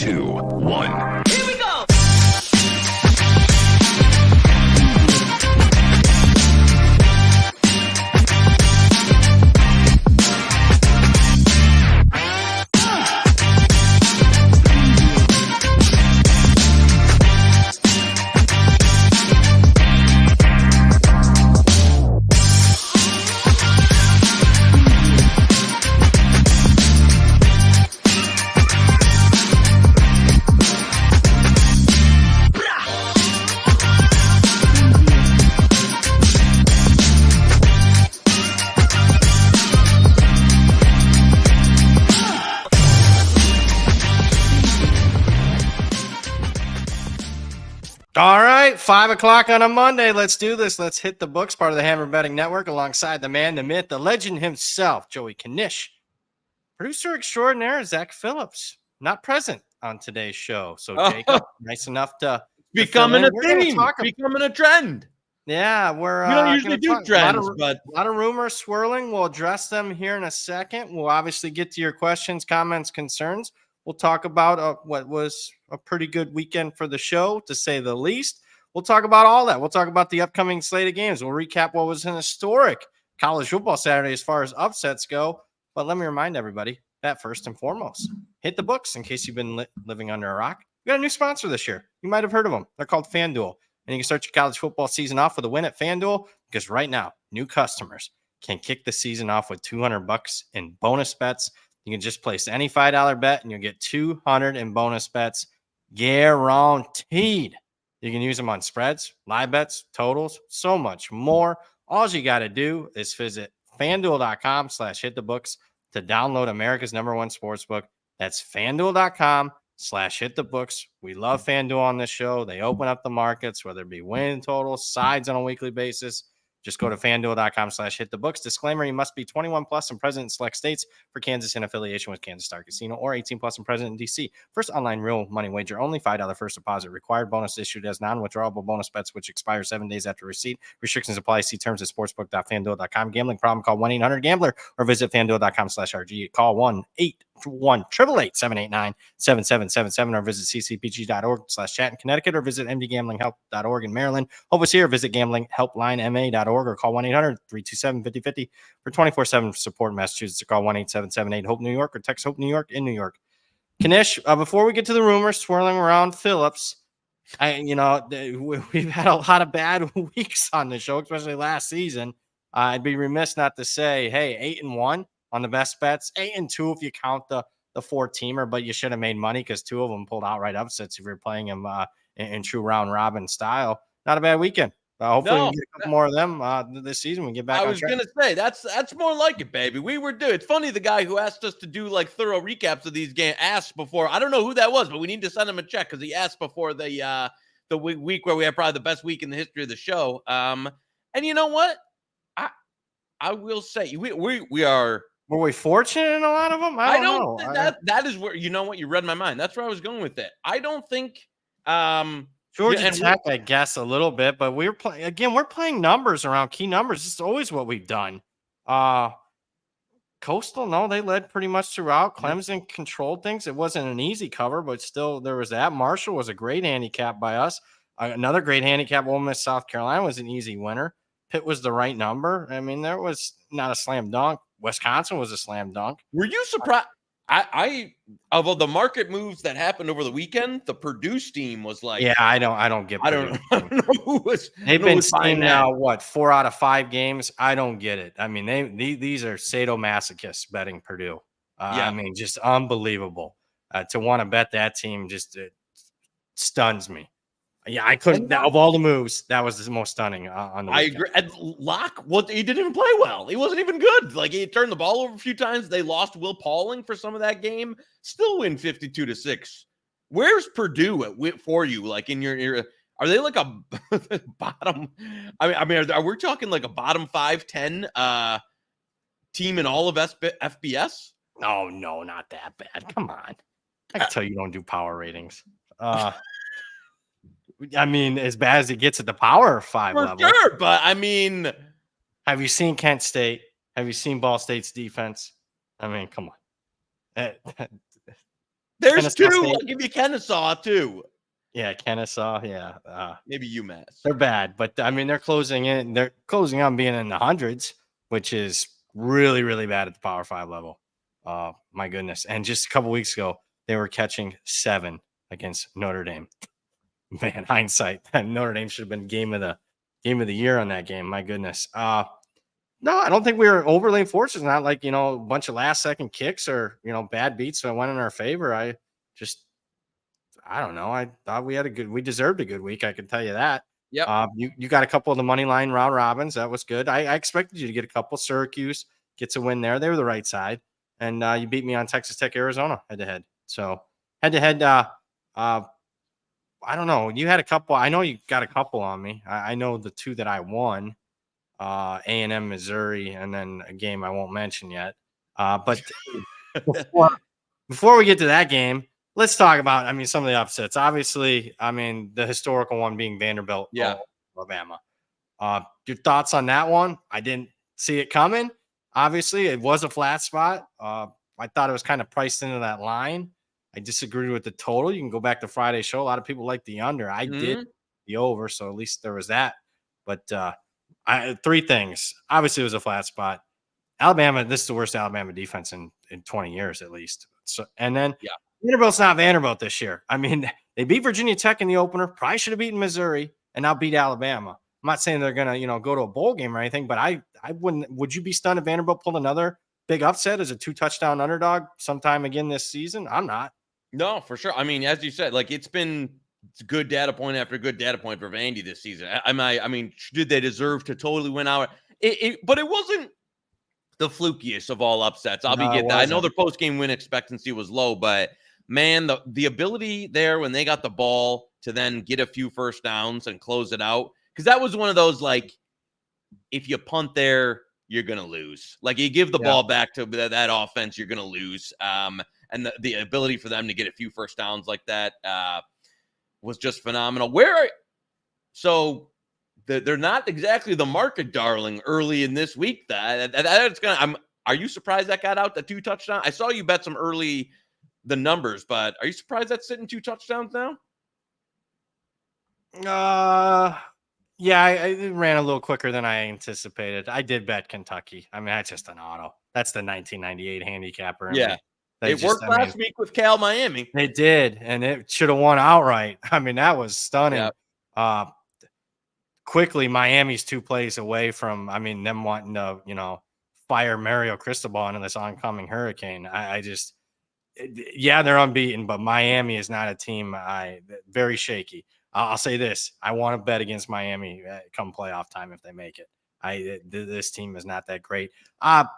2, 1. Here we go! All right, 5 o'clock on a Monday. Let's do this. Let's hit the books, part of the Hammer Betting Network, alongside the man, the myth, the legend himself, Joey Knish. Producer extraordinaire, Zach Phillips, not present on today's show. So, Jacob, nice enough to becoming a theme, becoming a trend. Yeah, we don't usually do trends, but a lot of rumors swirling. We'll address them here in a second. We'll obviously get to your questions, comments, concerns. We'll talk about what was a pretty good weekend for the show, to say the least. We'll talk about all that. We'll talk about the upcoming slate of games. We'll recap what was an historic college football Saturday as far as upsets go. But let me remind everybody that first and foremost, hit the books in case you've been living under a rock. We got a new sponsor this year. You might have heard of them. They're called FanDuel. And you can start your college football season off with a win at FanDuel, because right now, new customers can kick the season off with $200 in bonus bets. You can just place any $5 bet and you'll get $200 in bonus bets guaranteed. You can use them on spreads, live bets, totals, so much more. All you got to do is visit FanDuel.com/hitthebooks to download America's #1 sportsbook. That's FanDuel.com/hitthebooks. We love FanDuel on this show. They open up the markets, whether it be win totals, sides on a weekly basis. Just go to FanDuel.com/hitthebooks. Disclaimer, you must be 21 plus and present in select states. For Kansas, in affiliation with Kansas Star Casino, or 18 plus and present in D.C. First online real money wager, only $5 first deposit required. Bonus issued as non-withdrawable bonus bets, which expire 7 days after receipt. Restrictions apply. See terms at sportsbook.fanduel.com. Gambling problem? Call 1-800-GAMBLER or visit FanDuel.com/RG. Call 1-888-789-7777 or visit ccpg.org/chat in Connecticut, or visit mdgamblinghelp.org in Maryland. Overseas, visit gamblinghelplinema.org or call 1-800-327-5050 for 24/7 support in Massachusetts, or call 1-877-8-HOPE New York, or text HOPE New York in New York. Knish, before we get to the rumors swirling around Phillips, we've had a lot of bad weeks on the show, especially last season. I'd be remiss not to say, hey, 8-1 on the best bets, 8-2 if you count the 4-teamer, but you should have made money because 2 of them pulled outright upsets if you're playing them in true round robin style. Not a bad weekend. Hopefully we can get a couple more of them this season. We get back. I was going to say that's more like it, baby. We were doing. It's funny, the guy who asked us to do like thorough recaps of these games asked before. I don't know who that was, but we need to send him a check because he asked before the week where we had probably the best week in the history of the show. And you know what? I will say we are. Were we fortunate in a lot of them? I don't know. That is where, you know what, you read my mind. That's where I was going with it. I don't think. Georgia Tech, I guess, a little bit, but we're playing numbers around key numbers. It's always what we've done. Coastal, no, they led pretty much throughout. Clemson controlled things. It wasn't an easy cover, but still there was that. Marshall was a great handicap by us. Another great handicap, Ole Miss, South Carolina, was an easy winner. Pitt was the right number. I mean, there was not a slam dunk. Wisconsin was a slam dunk. Were you surprised? I of all the market moves that happened over the weekend, the Purdue team was like, yeah, I don't get. I don't know who was. They've been seeing now 4 out of 5 games. I don't get it. I mean, these are sadomasochists betting Purdue. I mean, just unbelievable. To want to bet that team just stuns me. Yeah, I couldn't. Of all the moves, that was the most stunning on the weekend. I agree. And Locke, he didn't even play well. He wasn't even good. Like, he turned the ball over a few times. They lost Will Pauling for some of that game. Still win 52-6. Where's Purdue for you? Like, in your are they like a bottom? I mean, are we talking like a bottom 5-10 team in all of FBS? No, not that bad. Come on, I can tell you don't do power ratings. I mean, as bad as it gets at the Power 5 level. Sure, but I mean, have you seen Kent State? Have you seen Ball State's defense? I mean, come on. There's Kennesaw 2. State. I'll give you Kennesaw, too. Yeah, Kennesaw. Yeah. Maybe UMass. They're bad, but I mean, they're closing on being in the hundreds, which is really, really bad at the Power 5 level. My goodness. And just a couple weeks ago, they were catching 7 against Notre Dame. Man, hindsight, Notre Dame should have been game of the year on that game. My goodness. No, I don't think we were overly fortunate. It's not like, a bunch of last second kicks or, bad beats that went in our favor. I don't know. I thought we deserved a good week. I can tell you that. Yep. You got a couple of the money line round robins. That was good. I expected you to get a couple. Syracuse gets a win there. They were the right side. And you beat me on Texas Tech, Arizona head to head. So head to head, I don't know. You had a couple. I know you got a couple on me. I know the 2 that I won, A&M, Missouri, and then a game I won't mention yet. But before we get to that game, let's talk about, some of the upsets. Obviously, the historical one being Vanderbilt, Alabama. Your thoughts on that one? I didn't see it coming. Obviously, it was a flat spot. I thought it was kind of priced into that line. I disagreed with the total. You can go back to Friday's show. A lot of people like the under. I did the over, so at least there was that. But 3 things. Obviously, it was a flat spot. Alabama, this is the worst Alabama defense in 20 years at least. So, and then Vanderbilt's not Vanderbilt this year. They beat Virginia Tech in the opener. Probably should have beaten Missouri and now beat Alabama. I'm not saying they're going to, go to a bowl game or anything, but I wouldn't. Would you be stunned if Vanderbilt pulled another big upset as a 2-touchdown underdog sometime again this season? I'm not. No, for sure. As you said, it's been good data point after good data point for Vandy this season. Did they deserve to totally win out? But it wasn't the flukiest of all upsets. I know their post-game win expectancy was low, but man, the ability there when they got the ball to then get a few first downs and close it out, because that was one of those, if you punt there, you're going to lose. You give the ball back to that offense, you're going to lose. And the ability for them to get a few first downs like that was just phenomenal. They're not exactly the market darling early in this week. Are you surprised that got out the 2 touchdowns? I saw you bet some early the numbers, but are you surprised that's sitting 2 touchdowns now? Yeah, I ran a little quicker than I anticipated. I did bet Kentucky. That's just an auto. That's the 1998 handicapper. Yeah. It worked last week with Cal Miami. It did, and it should have won outright. that was stunning. Yep. Quickly, Miami's 2 plays away from, them wanting to, fire Mario Cristobal into this oncoming hurricane. They're unbeaten, but Miami is not a team. Very shaky. I'll say this: I want to bet against Miami come playoff time if they make it. This team is not that great.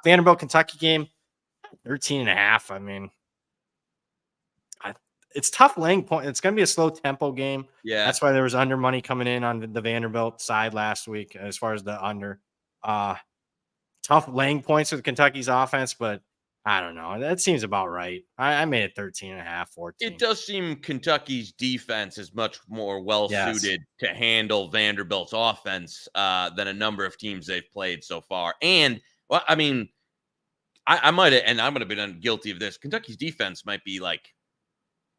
Vanderbilt Kentucky game. 13.5. It's tough laying point. It's going to be a slow tempo game. Yeah. That's why there was under money coming in on the Vanderbilt side last week as far as the under. Tough laying points with Kentucky's offense, but I don't know. That seems about right. I made it 13.5, 14. It does seem Kentucky's defense is much more well-suited to handle Vanderbilt's offense than a number of teams they've played so far. And, I might have, and I'm going to be guilty of this. Kentucky's defense might be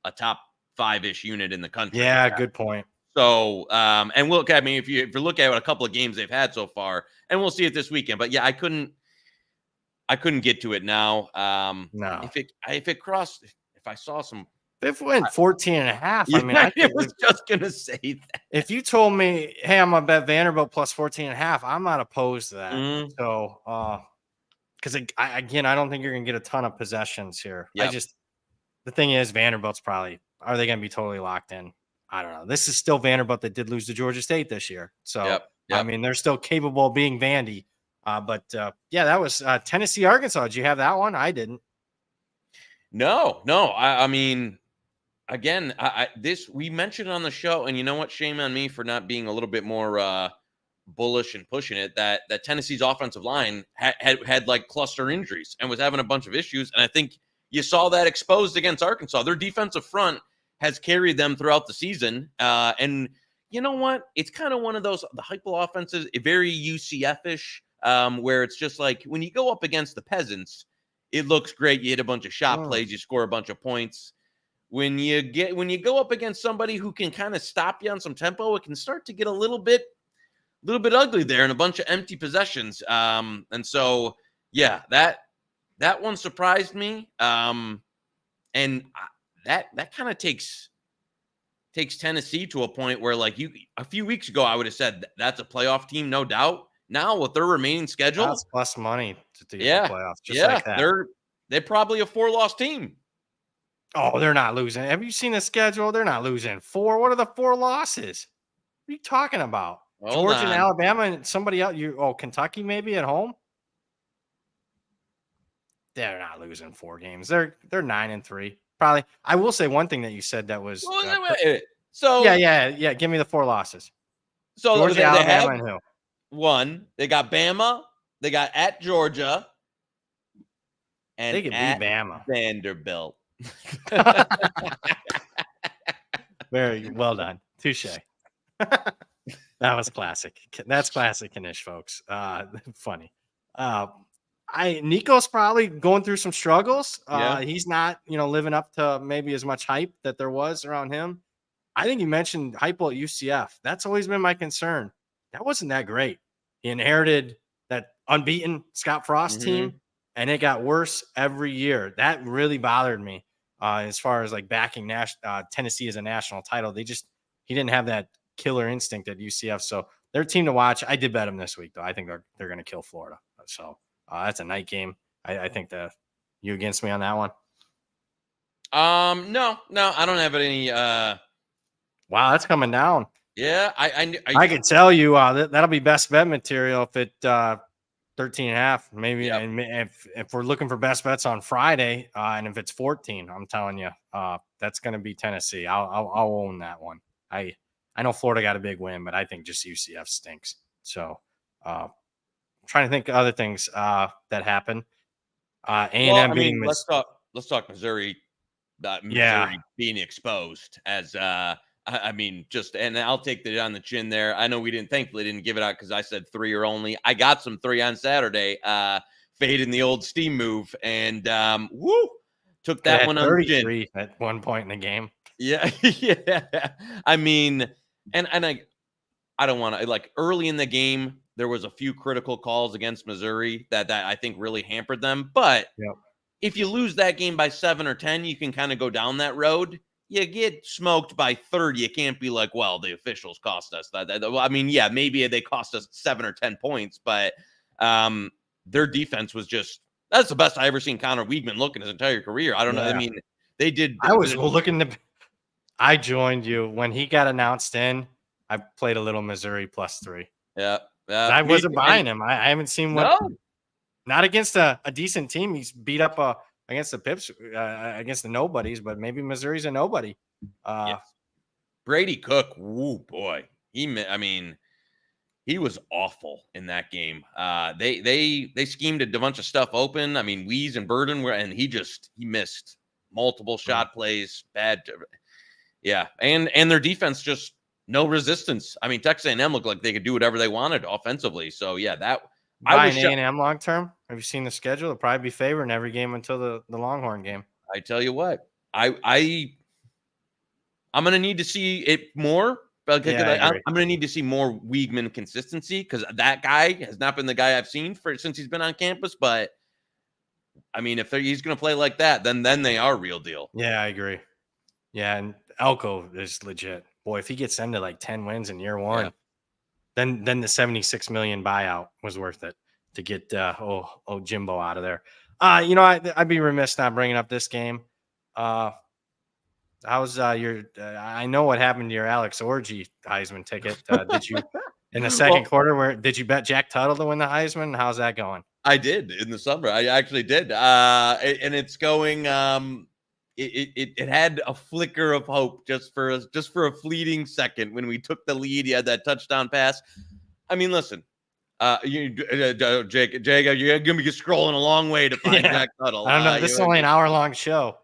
a top 5-ish unit in the country. Yeah, good point. So, and we'll look at if you look at a couple of games they've had so far, and we'll see it this weekend. But yeah, I couldn't get to it now. No, if I saw some, if it went 14.5, I was just gonna say that. If you told me, hey, I'm gonna bet Vanderbilt plus 14.5, I'm not opposed to that. So, because I don't think you're going to get a ton of possessions here. Yep. The thing is, Vanderbilt's are they going to be totally locked in? I don't know. This is still Vanderbilt that did lose to Georgia State this year. So, yep. They're still capable of being Vandy. But that was Tennessee, Arkansas. Did you have that one? I didn't. No. Again, we mentioned on the show, and you know what? Shame on me for not being a little bit more bullish and pushing it. That Tennessee's offensive line had cluster injuries and was having a bunch of issues, and I think you saw that exposed against Arkansas. Their defensive front has carried them throughout the season, and you know what? It's kind of one of those the hyper offenses, very UCF-ish, where it's just when you go up against the peasants, it looks great. You hit a bunch of shot plays, you score a bunch of points. when you go up against somebody who can kind of stop you on some tempo, it can start to get a little bit ugly there and a bunch of empty possessions. And so, yeah, that one surprised me. And that kind of takes Tennessee to a point where, like, a few weeks ago, I would have said that's a playoff team, no doubt. Now with their remaining schedule, that's plus money to get the playoffs. Just like that. They're probably a 4-loss team. Oh, they're not losing. Have you seen the schedule? They're not losing 4. What are the 4 losses? What are you talking about? Georgia and Alabama and somebody else. Kentucky maybe at home. They're not losing 4 games. They're 9-3. Probably. I will say one thing that you said that was. Yeah. Give me the 4 losses. So Georgia, Alabama, and who? 1. They got Bama. They got at Georgia. And they could beat Bama. Vanderbilt. Very well done. Touche. That was classic. That's classic Knish, folks. Funny. Nico's probably going through some struggles. He's not, living up to maybe as much hype that there was around him. I think you mentioned hype at UCF. That's always been my concern. That wasn't that great. He inherited that unbeaten Scott Frost team, and it got worse every year. That really bothered me as far as like backing Tennessee as a national title. He didn't have that killer instinct at UCF. So they're a team to watch. I did bet them this week, though. I think they're going to kill Florida. So that's a night game. I think you against me on that one? No, I don't have any. Wow, that's coming down. Yeah, I could tell you that'll be best bet material if it 13.5 maybe. Yep. And if we're looking for best bets on Friday, and if it's 14, I'm telling you, that's going to be Tennessee. I'll own that one. I know Florida got a big win, but I think just UCF stinks. So I'm trying to think of other things that happened. A&M beating Missouri. Let's talk Missouri. Missouri being exposed as and I'll take it on the chin there. I know we thankfully didn't give it out because I said 3 or only. I got some 3 on Saturday, fading the old steam move, and took that one on the chin. At one point in the game. Yeah, yeah. I mean, and I don't want to, like, early in the game, there was a few critical calls against Missouri that I think really hampered them. But if you lose that game by 7 or 10, you can kind of go down that road. You get smoked by 30. You can't be like, well, the officials cost us that. I mean, yeah, maybe they cost us 7 or 10 points, but their defense was that's the best I ever seen Connor Weigman look in his entire career. I don't know. I mean, they did. I joined you when he got announced in. I played a little Missouri +3. Yeah. I wasn't buying him. I haven't seen one. Not against a decent team. He's beat up against the Pips, against the nobodies, but maybe Missouri's a nobody. Brady Cook, woo boy, he was awful in that game. They schemed a bunch of stuff open. I mean, Weeze and Burden and he missed multiple shot plays. Bad, and their defense just no resistance. I mean, Texas A&M looked like they could do whatever they wanted offensively. So buying A&M long term. Have you seen the schedule? They'll probably be favored in every game until the Longhorn game. I tell you what, I'm going to need to see it more. I'm going to need to see more Weigman consistency because that guy has not been the guy I've seen since he's been on campus. But I mean, if he's going to play like that, then they are real deal. Yeah, I agree. Yeah, and Elko is legit. Boy, if he gets them to like 10 wins in year one, then the $76 million buyout was worth it to get Jimbo out of there. I'd be remiss not bringing up this game. How's I know what happened to your Alex Orji Heisman ticket. Did you in the second quarter? Did you bet Jack Tuttle to win the Heisman? How's that going? I did in the summer. I actually did, and it's going. It had a flicker of hope just for a fleeting second when we took the lead. He had that touchdown pass. I mean, listen, Jake, you're gonna be scrolling a long way to find Jack Tuttle. I don't know. This is only an hour-long show.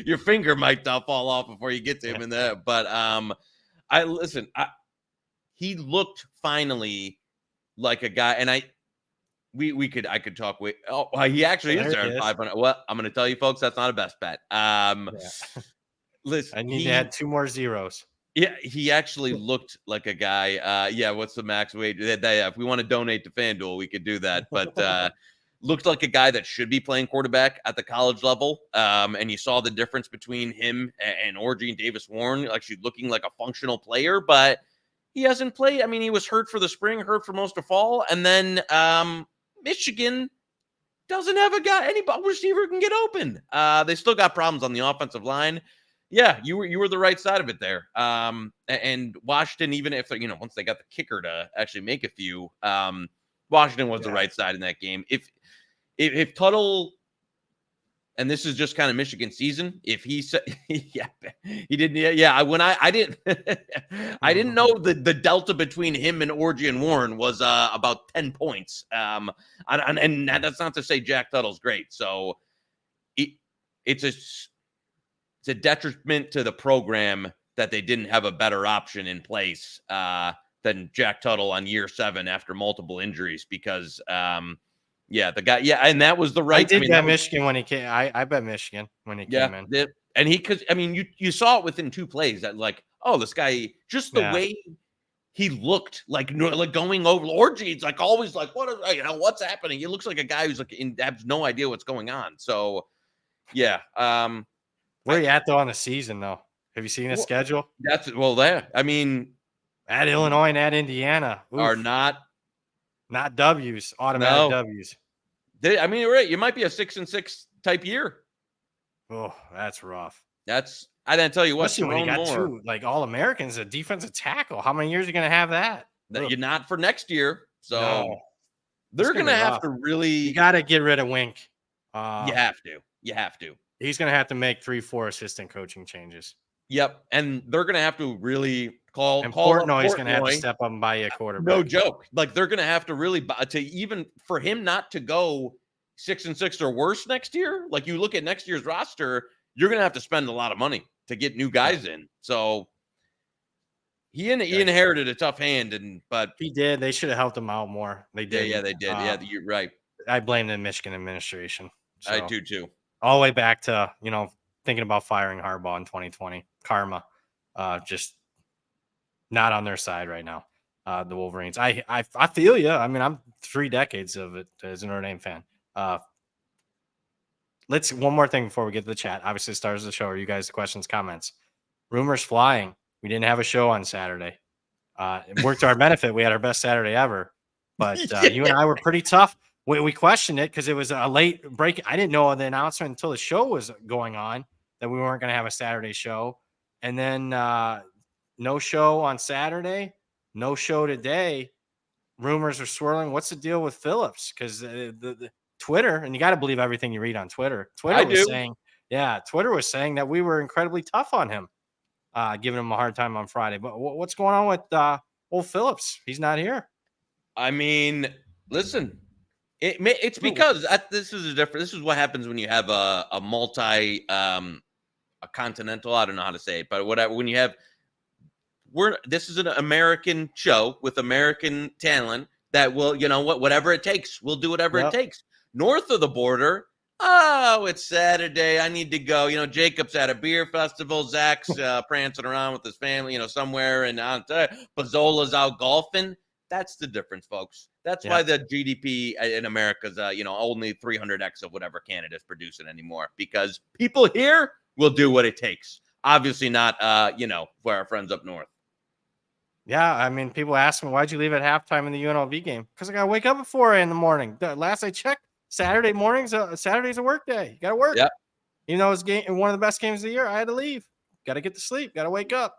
Your finger might fall off before you get to him in there. But he looked finally like a guy, and I could talk with. Oh, well, he actually is there at 500. Well, I'm going to tell you, folks, that's not a best bet. Listen, I need to add 2 more zeros. Yeah, he actually looked like a guy. What's the max weight? If we want to donate to FanDuel, we could do that. But looked like a guy that should be playing quarterback at the college level. And you saw the difference between him and Orji and Davis Warren, actually looking like a functional player, but he hasn't played. I mean, he was hurt for the spring, hurt for most of fall. And then Michigan doesn't have any receiver who can get open. They still got problems on the offensive line. Yeah, you were the right side of it there. And Washington, even if once they got the kicker to actually make a few, Washington was the right side in that game. If Tuttle, and this is just kind of Michigan season, if he said, he didn't, when I didn't, I didn't know the delta between him and Orji and Warren was about 10 points. And that's not to say Jack Tuttle's great. So it's a detriment to the program that they didn't have a better option in place than Jack Tuttle on year 7 after multiple injuries because, the guy, and that was the right. I bet Michigan when he came. I bet Michigan when he came in. And you saw it within 2 plays that this guy, just the way he looked like going over Orji. It's always what's happening? He looks like a guy who's has no idea what's going on. So, where are you at, though, on the season, though? Have you seen the schedule? At Illinois and at Indiana. Oof. Are not W's, automatic W's. You're right. You might be a 6-6 type year. Oh, that's rough. I didn't tell you what. Especially when you got 2 All-Americans, a defensive tackle. How many years are you going to have that? You're not for next year. So they're going to have to really. You got to get rid of Wink. You have to. He's going to have to make 3-4 assistant coaching changes. Yep. And they're going to have to really call. And Portnoy's going to have to step up and buy you a quarterback. No joke. They're going to have to really even for him not to go 6-6 or worse next year. You look at next year's roster, you're going to have to spend a lot of money to get new guys in. So he inherited a tough hand, but he did. They should have helped him out more. They did. Yeah, they did. You're right. I blame the Michigan administration. So. I do too. All the way back to, thinking about firing Harbaugh in 2020. Karma. Just not on their side right now. The Wolverines. I feel you. I'm 3 decades of it as a Notre Dame fan. One more thing before we get to the chat. Obviously, the stars of the show are you guys' questions, comments. Rumors flying. We didn't have a show on Saturday. It worked to our benefit. We had our best Saturday ever. But you and I were pretty tough. We questioned it because it was a late break. I didn't know the announcement until the show was going on that we weren't going to have a Saturday show. And then no show on Saturday, no show today. Rumors are swirling. What's the deal with Phillips? Because the Twitter, and you got to believe everything you read on Twitter. Twitter was saying that we were incredibly tough on him, giving him a hard time on Friday. But what's going on with old Phillips? He's not here. Listen. It's because this is what happens when you have a continental. I don't know how to say it, but when you have this is an American show with American talent that will, whatever it takes, we'll do whatever it takes. North of the border, it's Saturday, I need to go. Jacob's at a beer festival, Zach's prancing around with his family, somewhere, and Pazzola's out golfing. That's the difference, folks. That's why the GDP in America is, only 300x of whatever Canada's producing anymore, because people here will do what it takes. Obviously not, for our friends up north. Yeah, people ask me, why'd you leave at halftime in the UNLV game? Because I got to wake up at 4 a.m. in the morning. Last I checked, Saturday mornings, Saturday's a work day. You got to work. Yep. Even though it's one of the best games of the year, I had to leave. Got to get to sleep. Got to wake up.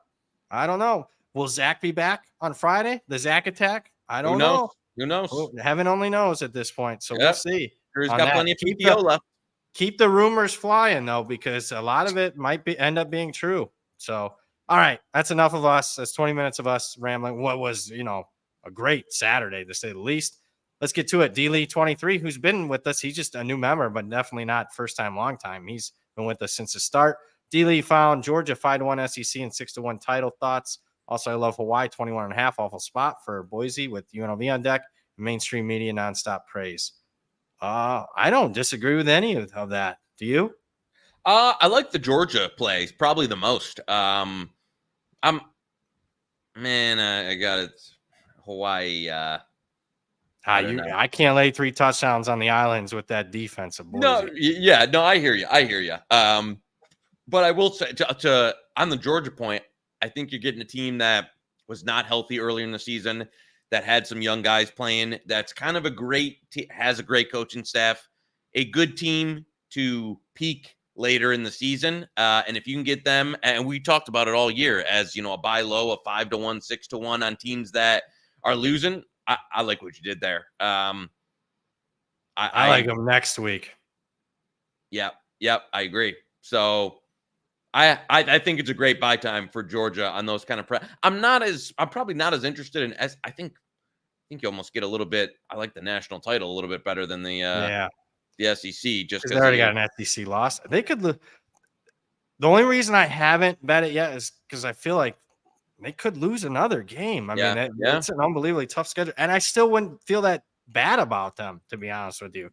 I don't know. Will Zach be back on Friday? The Zach attack? I don't know. Who knows? Heaven only knows at this point. So we'll see. He's got plenty of PTO left. Keep the rumors flying, though, because a lot of it might end up being true. So, all right, that's enough of us. That's 20 minutes of us rambling. What was, a great Saturday, to say the least. Let's get to it. D-Lee 23, who's been with us. He's just a new member, but definitely not first time, long time. He's been with us since the start. D-Lee found Georgia 5-1 SEC and 6-1 title. Thoughts? Also, I love Hawaii 21.5, awful spot for Boise with UNLV on deck. mainstream media nonstop praise. I don't disagree with any of that. Do you? I like the Georgia play probably the most. I got it. Hawaii. I can't lay 3 touchdowns on the islands with that defensive Boise. No, I hear you. But I will say on the Georgia point, I think you're getting a team that was not healthy earlier in the season, that had some young guys playing. That's kind of has a great coaching staff, a good team to peak later in the season. And if you can get them, and we talked about it all year as, a buy low, a 5-1, 6-1 on teams that are losing. I like what you did there. I like them next week. Yep, I agree. So I think it's a great buy time for Georgia on those kind of I'm probably not as interested in I think you almost get a little bit. I like the national title a little bit better than the SEC, just because they already got an SEC loss. They could. The only reason I haven't bet it yet is because I feel like they could lose another game. I mean, it's an unbelievably tough schedule, and I still wouldn't feel that bad about them, to be honest with you.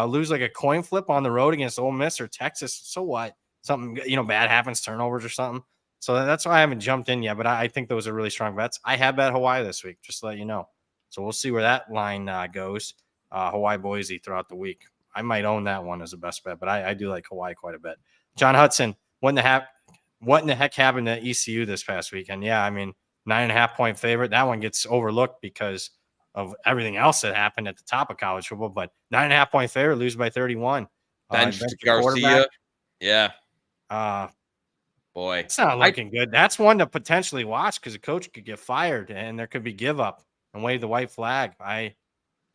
Lose like a coin flip on the road against Ole Miss or Texas, so what? Something bad happens, turnovers or something. So that's why I haven't jumped in yet. But I think those are really strong bets. I have bet Hawaii this week, just to let you know. So we'll see where that line goes. Hawaii Boise throughout the week. I might own that one as a best bet, but I do like Hawaii quite a bit. John Hudson, what in the heck happened to ECU this past weekend? Yeah, I mean, 9.5-point favorite. That one gets overlooked because of everything else that happened at the top of college football. But 9.5-point favorite, lose by 31. Benched Garcia. Yeah. Boy, it's not looking good. That's one to potentially watch because a coach could get fired and there could be give up and wave the white flag.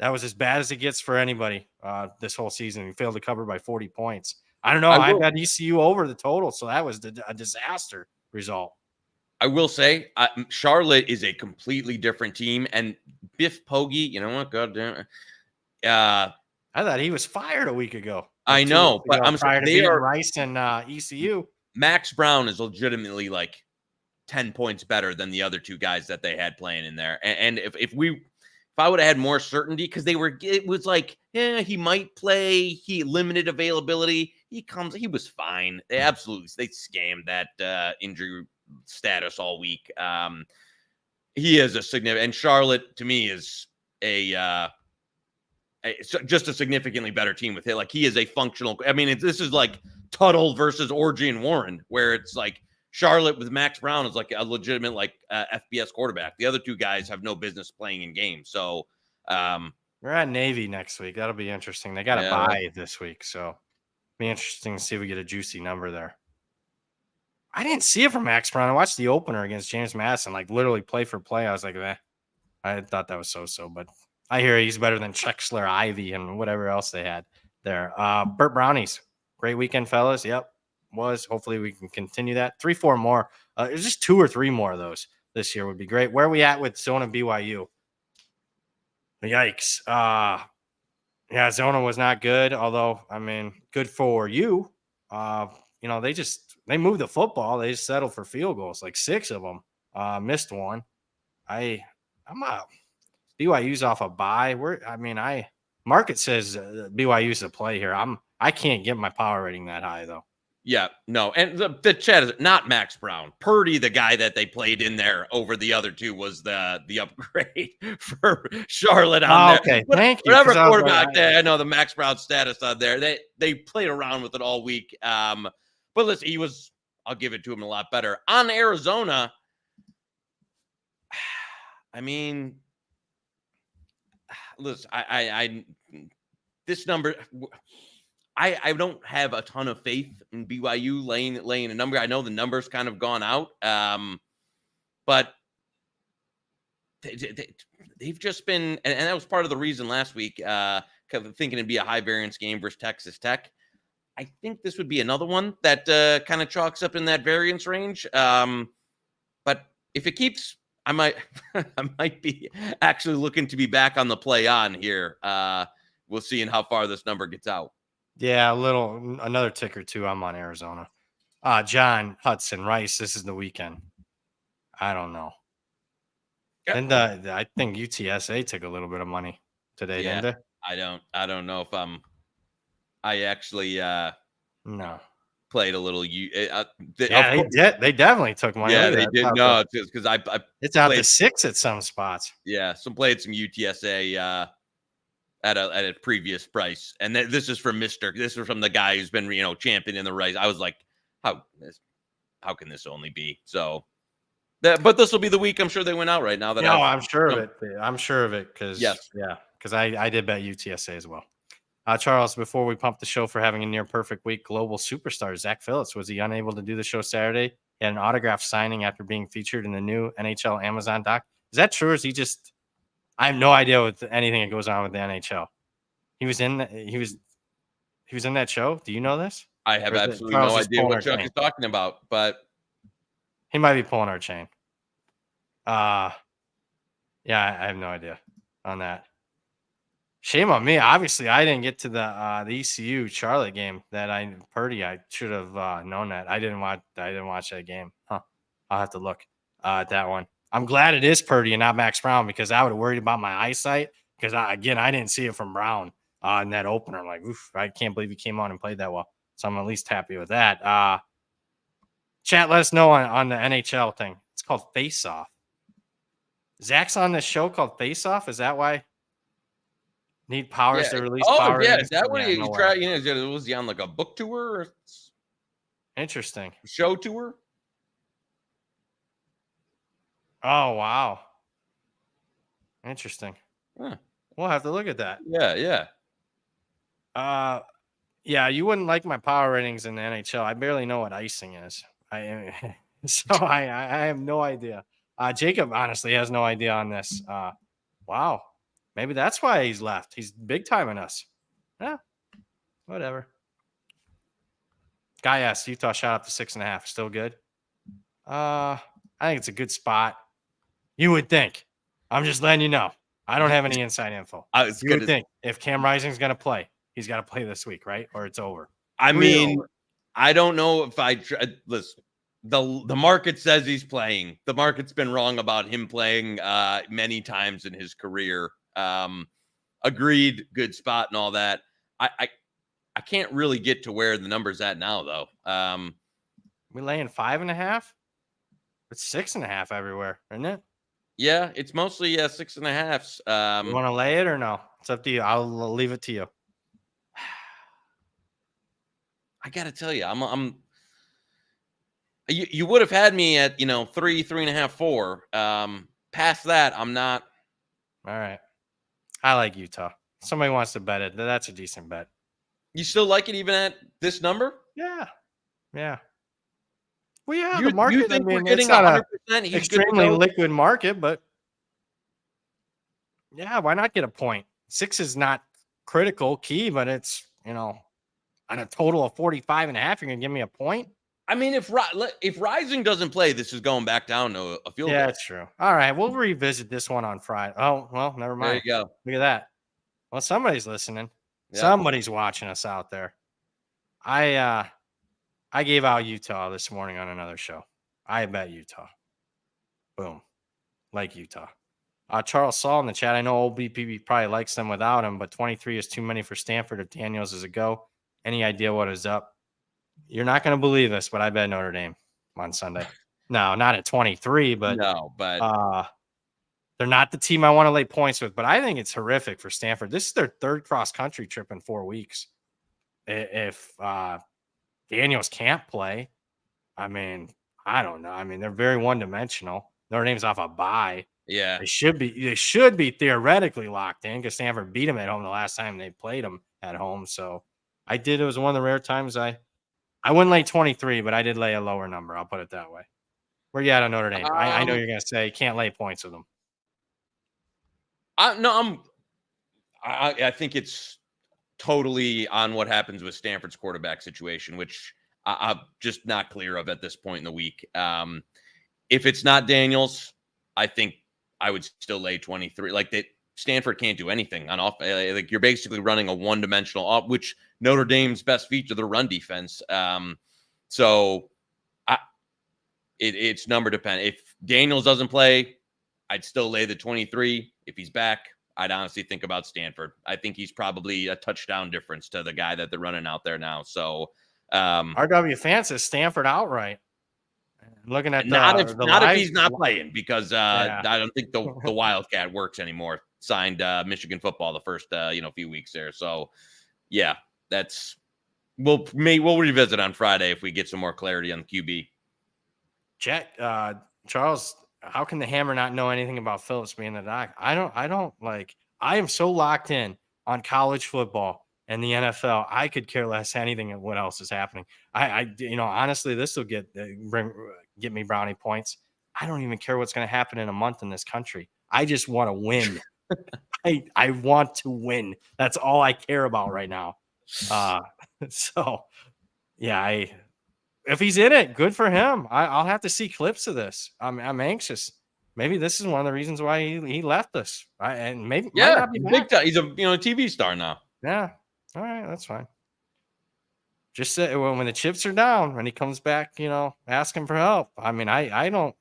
That was as bad as it gets for anybody this whole season. He failed to cover by 40 points. I don't know. I got ECU over the total, so that was a disaster result. I will say Charlotte is a completely different team, and Biff Poggi, you know what? God damn it. I thought he was fired a week ago. I know, but I'm sorry to beat Rice and ECU. Max Brown is legitimately like 10 points better than the other two guys that they had playing in there. And if I would have had more certainty, because it was like, he might play, he limited availability. He was fine. They scammed that injury status all week. He is a significant, and Charlotte to me is just a significantly better team with it. Like, he is a functional. I mean, this is like Tuttle versus Orgy and Warren, where it's like Charlotte with Max Brown is like a legitimate FBS quarterback. The other two guys have no business playing in games. So we're at Navy next week. That'll be interesting. They got a bye this week, so be interesting to see if we get a juicy number there. I didn't see it from Max Brown. I watched the opener against James Madison, like literally play for play. I was like, I thought that was so, but I hear he's better than Chexler, Ivy, and whatever else they had there. Burt Brownies, great weekend, fellas. Yep, was. Hopefully we can continue that. 3-4 more. It's just 2 or 3 more of those this year would be great. Where are we at with Zona BYU? Yikes. Zona was not good, although, I mean, good for you. They moved the football. They just settled for field goals, like 6 of them. Missed one. I'm out. BYU's off a bye. Market says BYU's the play here. I can't get my power rating that high though. Yeah, no, and the chat is not Max Brown. Purdy, the guy that they played in there over the other two, was the upgrade for Charlotte on there. Okay, thank you. Whatever quarterback there, I know the Max Brown status on there. They played around with it all week. But listen, I'll give it to him a lot better on Arizona. I mean, listen, this number. I don't have a ton of faith in BYU laying a number. I know the number's kind of gone out, but they've just been, and that was part of the reason last week, thinking it'd be a high variance game versus Texas Tech. I think this would be another one that kind of chalks up in that variance range. But if it keeps, I might be actually looking to be back on the play on here. We'll see in how far this number gets out. Yeah, another tick or two. I'm on Arizona. John Hudson Rice. This is the weekend. I don't know. And I think UTSA took a little bit of money today, didn't they? I don't know if I actually No. played a little. They definitely took money. Yeah, Look at they that. did. No, because I It's out to played 6 at some spots. played some UTSA at a previous price, and this is from Mister. This is from the guy who's been championing the race. I was like, how can this only be so? But this will be the week. I'm sure they went out right now. I'm sure of it. I'm sure of it because Yes. because I did bet UTSA as well. Charles, before we pump the show for having a near perfect week, global superstar Zach Phillips, was he unable to do the show Saturday? He had an autograph signing after being featured in the new NHL Amazon doc. Is that true? Or is he just? I have no idea with anything that goes on with the NHL. He was in that show. Do you know this? I have absolutely no idea what Chuck is talking about, but he might be pulling our chain. I have no idea on that. Shame on me. Obviously, I didn't get to the ECU Charlotte game I should have known that. I didn't watch that game. Huh. I'll have to look at that one. I'm glad it is Purdy and not Max Brown because I would have worried about my eyesight because I didn't see it from Brown in that opener. I'm like, oof, I can't believe he came on and played that well. So I'm at least happy with that. Chat, let us know on the NHL thing. It's called Face Off. Zach's on this show called Face Off. Is that why? Need Powers to release Power. Yeah. Is that what he tried? Was he on like a book tour? Or interesting. Show tour? Oh, wow. Interesting. Huh. We'll have to look at that. Yeah. Yeah, you wouldn't like my power ratings in the NHL. I barely know what icing is. I have no idea. Jacob honestly has no idea on this. Wow. Maybe that's why he's left. He's big timing us. Yeah, whatever. Guy asked Utah shot up to 6.5. Still good. I think it's a good spot. You would think. I'm just letting you know. I don't have any inside info. You would think if Cam Rising's going to play, he's got to play this week, right? Or it's over. I mean, I don't know if listen. The market says he's playing. The market's been wrong about him playing many times in his career. Agreed, good spot and all that. I can't really get to where the number's at now, though. We laying 5.5. It's 6.5 everywhere, isn't it? Yeah, it's mostly 6.5s. You want to lay it or no? It's up to you. I'll leave it to you. I gotta tell you, I'm. You would have had me at 3.5, 4. Past that, I'm not. All right. I like Utah. Somebody wants to bet it. That's a decent bet. You still like it even at this number? Yeah. Well, yeah, the market. You think we're getting it's not 100%? He's extremely liquid market, but yeah, why not get a point? 6 is not critical key, but it's on a total of 45.5, you're gonna give me a point. I mean, if Rising doesn't play, this is going back down to a field goal. Yeah, that's true. All right, we'll revisit this one on Friday. Oh, well, never mind. There you go. Look at that. Well, somebody's listening. Yeah. Somebody's watching us out there. I gave out Utah this morning on another show. I bet Utah. Boom. Like Utah. Charles Saul in the chat. I know old BPB probably likes them without him, but 23 is too many for Stanford if Daniels is a go. Any idea what is up? You're not going to believe this, but I bet Notre Dame on Sunday. No, not at 23, but they're not the team I want to lay points with. But I think it's horrific for Stanford. This is their third cross-country trip in 4 weeks. If Daniels can't play, I mean, I don't know. I mean, they're very one-dimensional. Notre Dame's off a bye. Yeah, they should be theoretically locked in because Stanford beat them at home the last time they played them at home. So it was one of the rare times I wouldn't lay 23, but I did lay a lower number. I'll put it that way. Where you at on Notre Dame? I know you're going to say you can't lay points with them. I think it's totally on what happens with Stanford's quarterback situation, which I'm just not clear of at this point in the week. If it's not Daniels, I think I would still lay 23. Like that, Stanford can't do anything on off. Like you're basically running a one-dimensional off, which Notre Dame's best feature, the run defense. So it's number dependent. If Daniels doesn't play, I'd still lay the 23. If he's back, I'd honestly think about Stanford. I think he's probably a touchdown difference to the guy that they're running out there now. So RW fan says Stanford outright. Looking at not if live, he's not playing, because yeah. I don't think the Wildcat works anymore. Signed Michigan football the first few weeks there. So yeah, we'll revisit on Friday if we get some more clarity on the QB. Chet, Charles, how can the Hammer not know anything about Phillips being the doc? I am so locked in on college football and the NFL. I could care less anything of what else is happening. Honestly, this will get me brownie points. I don't even care what's going to happen in a month in this country. I just want to win. I want to win. That's all I care about right now. So yeah, if he's in it, good for him. I'll have to see clips of this. I'm anxious. Maybe this is one of the reasons why he left us. And maybe might not be big time. He's a TV star now. Yeah. All right, that's fine. Just say when the chips are down, when he comes back, ask him for help. I mean, I don't,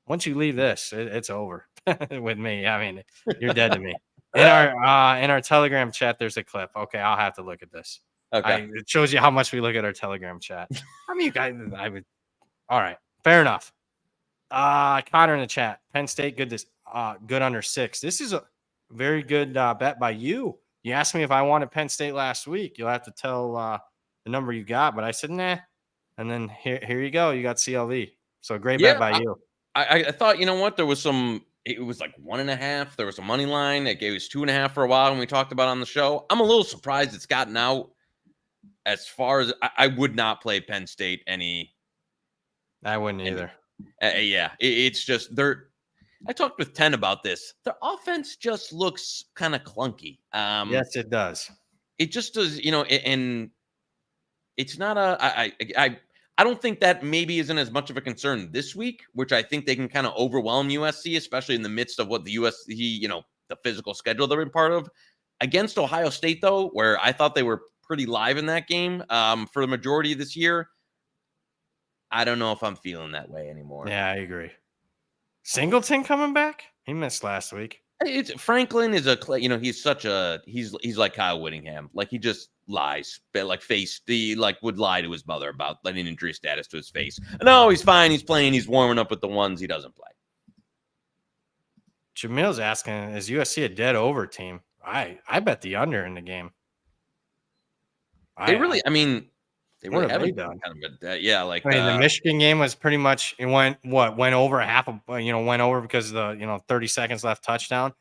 once you leave this, it's over with me. I mean, you're dead to me. In our Telegram chat, there's a clip. Okay, I'll have to look at this. Okay. It shows you how much we look at our Telegram chat. I mean, you guys, all right, fair enough. Connor in the chat, Penn State, good under 6. This is a very good bet by you. You asked me if I wanted Penn State last week. You'll have to tell the number you got, but I said nah. And then here you go. You got CLV. So great bet by you. I thought, there was it was like 1.5. There was a money line. It gave us 2.5 for a while when we talked about it on the show. I'm a little surprised it's gotten out. As far as I would not play Penn State any. I wouldn't either. It's just I talked with 10 about this. Their offense just looks kind of clunky. Yes, it does. It just does, and it's not I don't think that maybe isn't as much of a concern this week, which I think they can kind of overwhelm USC, especially in the midst of what the USC, the physical schedule they're in part of. Against Ohio State, though, where I thought they were pretty live in that game for the majority of this year, I don't know if I'm feeling that way anymore. Yeah, I agree. Singleton coming back? He missed last week. Franklin is he's like Kyle Whittingham. Like, he just lies, but would lie to his mother about letting injury status to his face. No, he's fine. He's playing. He's warming up with the ones he doesn't play. Jamil's asking, is USC a dead over team? I bet the under in the game. They really haven't done. The Michigan game was pretty much, it went over a half of, went over because of the 30 seconds left touchdown.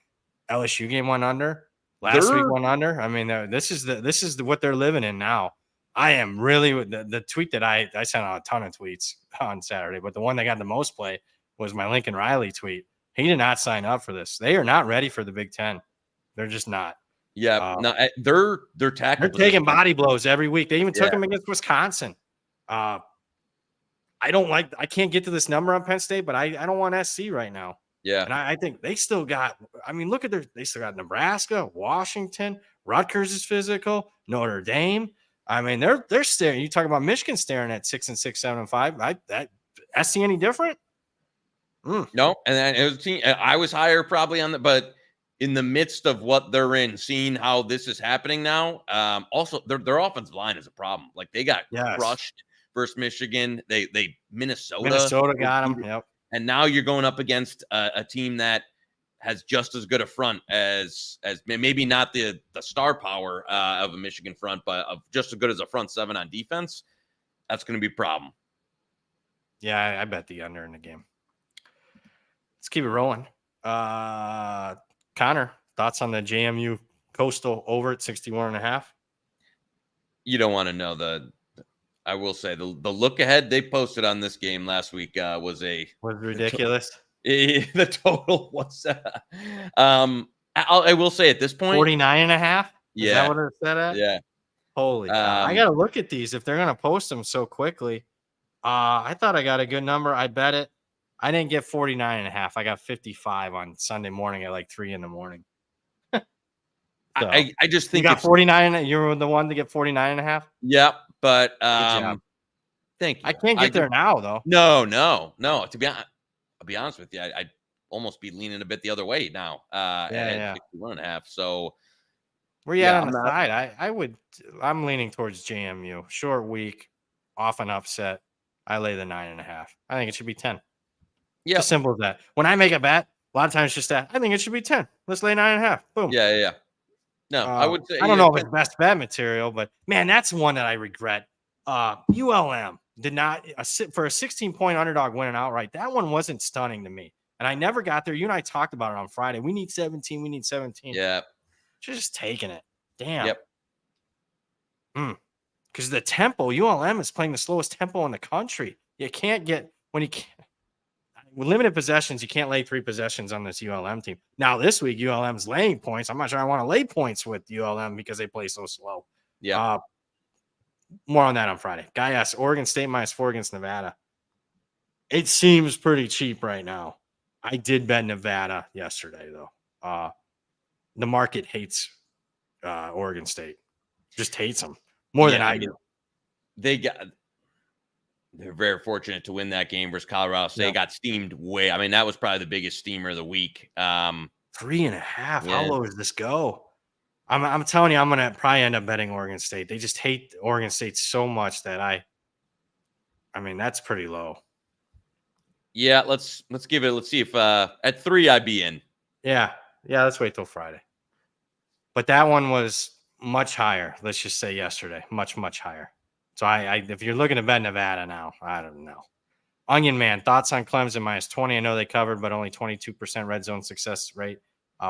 LSU game went under. Last week went under. I mean, this is what they're living in now. I am really the tweet that I sent out a ton of tweets on Saturday, but the one that got the most play was my Lincoln Riley tweet. He did not sign up for this. They are not ready for the Big Ten. They're just not. Yeah, they're tackling. They're taking body blows every week. They even took them against Wisconsin. I can't get to this number on Penn State, but I don't want SC right now. Yeah, and I think they still got. I mean, look at they still got Nebraska, Washington, Rutgers is physical, Notre Dame. I mean, they're staring. You talk about Michigan staring at 6-6, 7-5. That SC any different? No, and then it was I was higher probably on but in the midst of what they're in, seeing how this is happening now, also their offensive line is a problem. Like, they got crushed versus Michigan. Minnesota got them. Yep. And now you're going up against a team that has just as good a front as maybe not the star power of a Michigan front, but of just as good as a front seven on defense. That's going to be a problem. Yeah, I bet the under in the game. Let's keep it rolling. Connor, thoughts on the JMU Coastal over at 61.5? You don't want to know I will say the look ahead they posted on this game last week was ridiculous. The total was I will say at this point 49.5. Yeah, is that what it said at? Yeah. Holy cow. I gotta look at these if they're gonna post them so quickly. I thought I got a good number. I bet it. I didn't get 49.5. I got 55 on Sunday morning at like 3 a.m. So, I just think you got 49. You were the one to get 49.5. Yeah, but thank you. I can't get there now though. No. To be honest with you, I almost be leaning a bit the other way now at 61.5. So where you at on the side? I'm leaning towards JMU. Short week, off an upset. I lay the 9.5. I think it should be 10. Yeah, as simple as that. When I make a bet, a lot of times just that. I think it should be 10. Let's lay 9.5. Boom. Yeah. No, I would say I don't know if it's best bet material, but man, that's one that I regret. ULM did not for a 16-point underdog winning outright. That one wasn't stunning to me, and I never got there. You and I talked about it on Friday. We need 17. We need 17. Yeah, just taking it. Damn. Yep. Because the tempo, ULM is playing the slowest tempo in the country. You can't get with limited possessions. You can't lay 3 possessions on this ULM team. Now this week, ULM's laying points. I'm not sure I want to lay points with ULM because they play so slow. Yeah. More on that on Friday. Guy asks Oregon State -4 against Nevada. It seems pretty cheap right now. I did bet Nevada yesterday though. The market hates Oregon State. Just hates them more than I do. They're very fortunate to win that game versus Colorado State. Got steamed way. I mean, that was probably the biggest steamer of the week. 3.5. How low does this go? I'm telling you, I'm gonna probably end up betting Oregon State. They just hate Oregon State so much that I mean, that's pretty low. Yeah, let's give it. Let's see if at 3 I'd be in. Yeah. Let's wait till Friday. But that one was much higher. Let's just say yesterday, much higher. So I if you're looking to bet Nevada now, I don't know. Onion Man, thoughts on Clemson -20? I know they covered, but only 22% red zone success rate,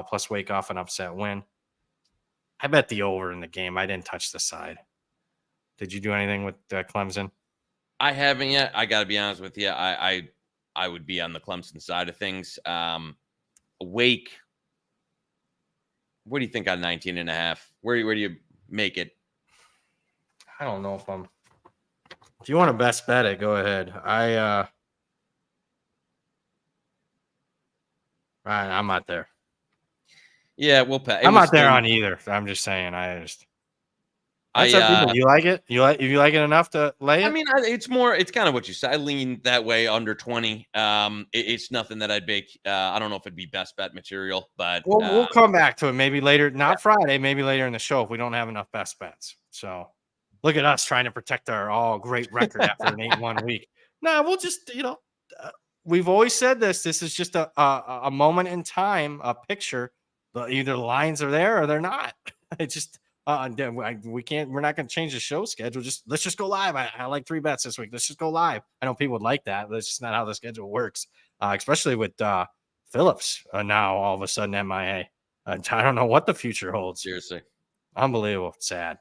plus wake off an upset win. I bet the over in the game. I didn't touch the side. Did you do anything with Clemson? I haven't yet. I got to be honest with you. I would be on the Clemson side of things. Wake. What do you think on 19.5? Where do you make it? I don't know if I'm. If you want to best bet it, go ahead. I'm not there. Yeah, we'll pay. I'm not there on either. I'm just saying. You like it? You like it enough to lay it? I mean, it's kind of what you said. I lean that way under 20. It's nothing that I'd bake. I don't know if it'd be best bet material, but we'll come back to it maybe later. Not Friday, maybe later in the show if we don't have enough best bets. So look at us trying to protect our great record after an 8-1 week. No, we'll just we've always said this. This is just a moment in time, a picture. Either the lines are there or they're not. It's just. We can't. We're not going to change the show schedule. Let's just go live. I like 3 bets this week. Let's just go live. I know people would like that. That's just not how the schedule works. Especially with Phillips now all of a sudden MIA. I don't know what the future holds. Seriously, unbelievable. Sad.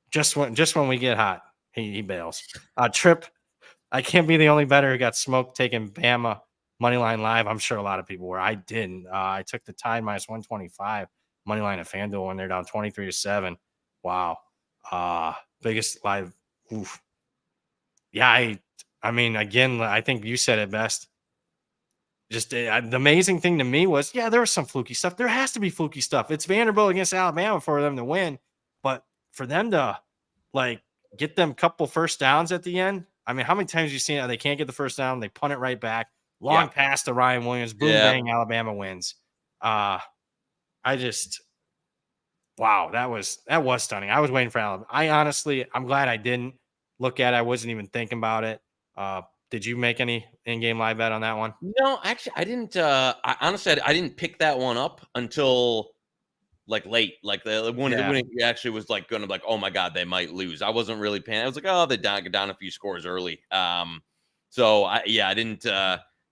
Just when we get hot, he bails. Trip. I can't be the only bettor who got smoked taking Bama moneyline live. I'm sure a lot of people were. I didn't. I took the Tide -125. Moneyline at FanDuel when they're down 23-7. Wow. Biggest live. Oof. Yeah, I mean, again, I think you said it best. Just the amazing thing to me was, there was some fluky stuff. There has to be fluky stuff. It's Vanderbilt against Alabama for them to win. But for them to, get them couple first downs at the end, I mean, how many times have you seen it? They can't get the first down. They punt it right back. Long pass to Ryan Williams. Boom, bang, Alabama wins. Wow, that was stunning. I was waiting for Alabama. I'm glad I didn't look at it. I wasn't even thinking about it. Did you make any in-game live bet on that one? No, actually, I didn't. I didn't pick that one up until late, when it actually was going to oh my God, they might lose. I wasn't really paying. I was like, oh, they down a few scores early. So I didn't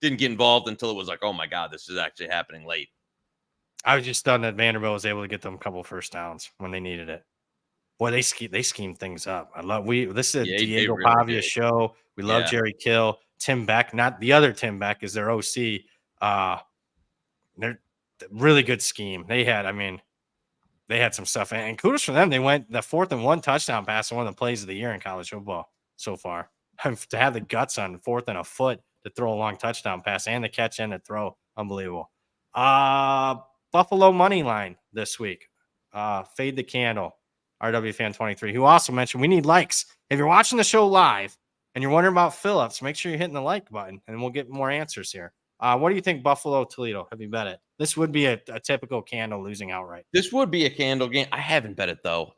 get involved until it was oh my God, this is actually happening late. I was just stunned that Vanderbilt was able to get them a couple first downs when they needed it. Boy, they schemed things up. This is a Diego Pavia show. We love Jerry Kill. Tim Beck, not the other Tim Beck, is their OC. They're really good scheme. They had some stuff, and kudos for them. They went the 4th and 1 touchdown pass, one of the plays of the year in college football so far. To have the guts on 4th and a foot to throw a long touchdown pass and the catch and the throw, unbelievable. Buffalo money line this week. Fade the candle. RW Fan 23, who also mentioned we need likes. If you're watching the show live and you're wondering about Phillips, make sure you're hitting the like button and we'll get more answers here. What do you think Buffalo Toledo? Have you bet it? This would be a typical candle losing outright. This would be a candle game. I haven't bet it though.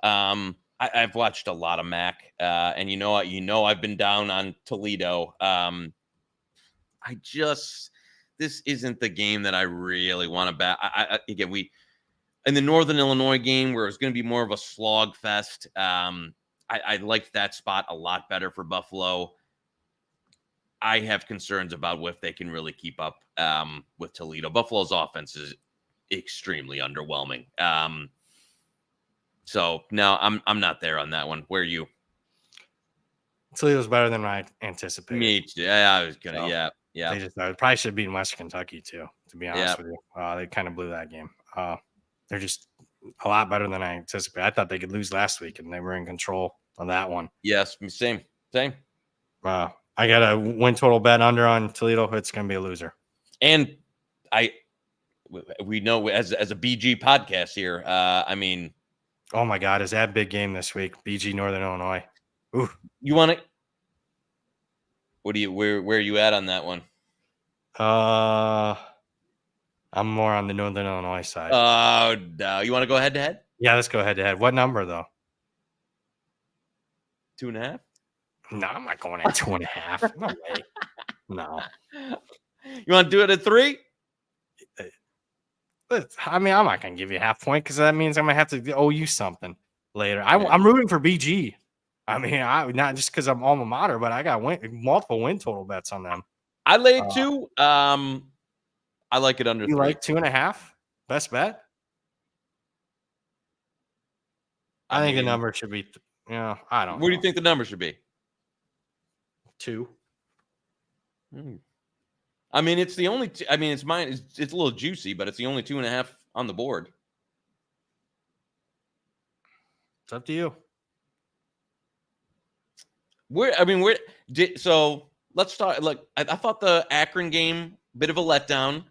I've watched a lot of MAC, and I've been down on Toledo. This isn't the game that I really want to bet. Again, in the Northern Illinois game where it's going to be more of a slog fest. I liked that spot a lot better for Buffalo. I have concerns about if they can really keep up with Toledo. Buffalo's offense is extremely underwhelming. So no, I'm not there on that one. Where are you? Toledo's better than I anticipated. Me too. Yeah, I was gonna. So, yeah. They probably should have beaten Western Kentucky too. To be honest with you, they kind of blew that game. They're just a lot better than I anticipated. I thought they could lose last week, and they were in control on that one. Yes, same. I got a win total bet under on Toledo. It's going to be a loser. And we know as a BG podcast here. Oh my God, is that a big game this week? BG Northern Illinois. Ooh. You want it? Where are you at on that one? I'm more on the Northern Illinois side. Oh no, you want to go head to head? Yeah, let's go head to head. What number though? 2.5. No, I'm not going at 2.5. No way. No. You want to do it at 3? I'm not going to give you a half point because that means I'm going to have to owe you something later. I'm rooting for BG. Not just because I'm alma mater, but I got multiple win total bets on them. I laid 2. I like it under 3. You like 2.5? Best bet? I think the number should be, I don't know. What do you think the number should be? 2. It's the only. It's mine. It's a little juicy, but it's the only 2.5 on the board. It's up to you. So let's start. Look, I thought the Akron game bit of a letdown.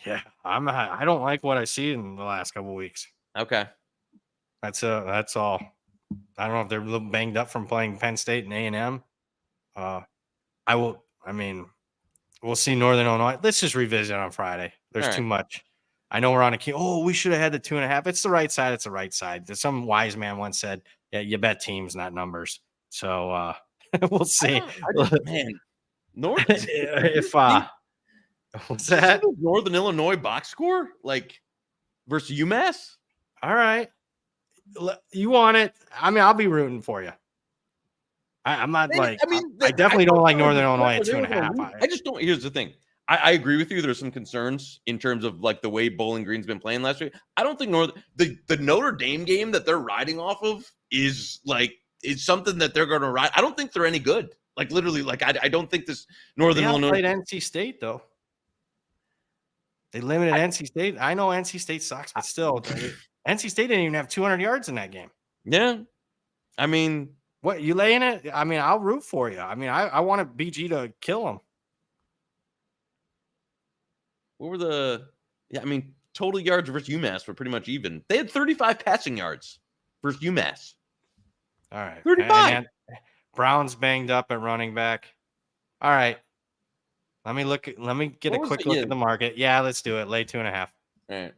Yeah, I don't like what I see in the last couple of weeks. Okay, that's all. I don't know if they're a little banged up from playing Penn State and A&M. We'll see Northern Illinois. Let's just revisit on Friday. There's too much. I know we're on a key. Oh, we should have had the 2.5. It's the right side. It's the right side. Some wise man once said, "Yeah, you bet teams, not numbers." So we'll see. North. What's that? Northern Illinois box score versus UMass. All right, you want it? I'll be rooting for you. I'm not I definitely don't like Northern Illinois at 2.5. I just don't. Here's the thing. I agree with you. There's some concerns in terms of the way Bowling Green's been playing last week. I don't think the Notre Dame game that they're riding off of is something that they're going to ride. I don't think they're any good. Literally, I don't think this Northern Illinois played NC State though. They limited NC State. I know NC State sucks, but still, NC State didn't even have 200 yards in that game. Yeah, what, you laying it? I'll root for you. I want BG to kill them. What were total yards versus UMass were pretty much even. They had 35 passing yards versus UMass. All right. 35. And Brown's banged up at running back. All right. Let me get a quick look at the market. Yeah, let's do it. Lay 2.5. All right.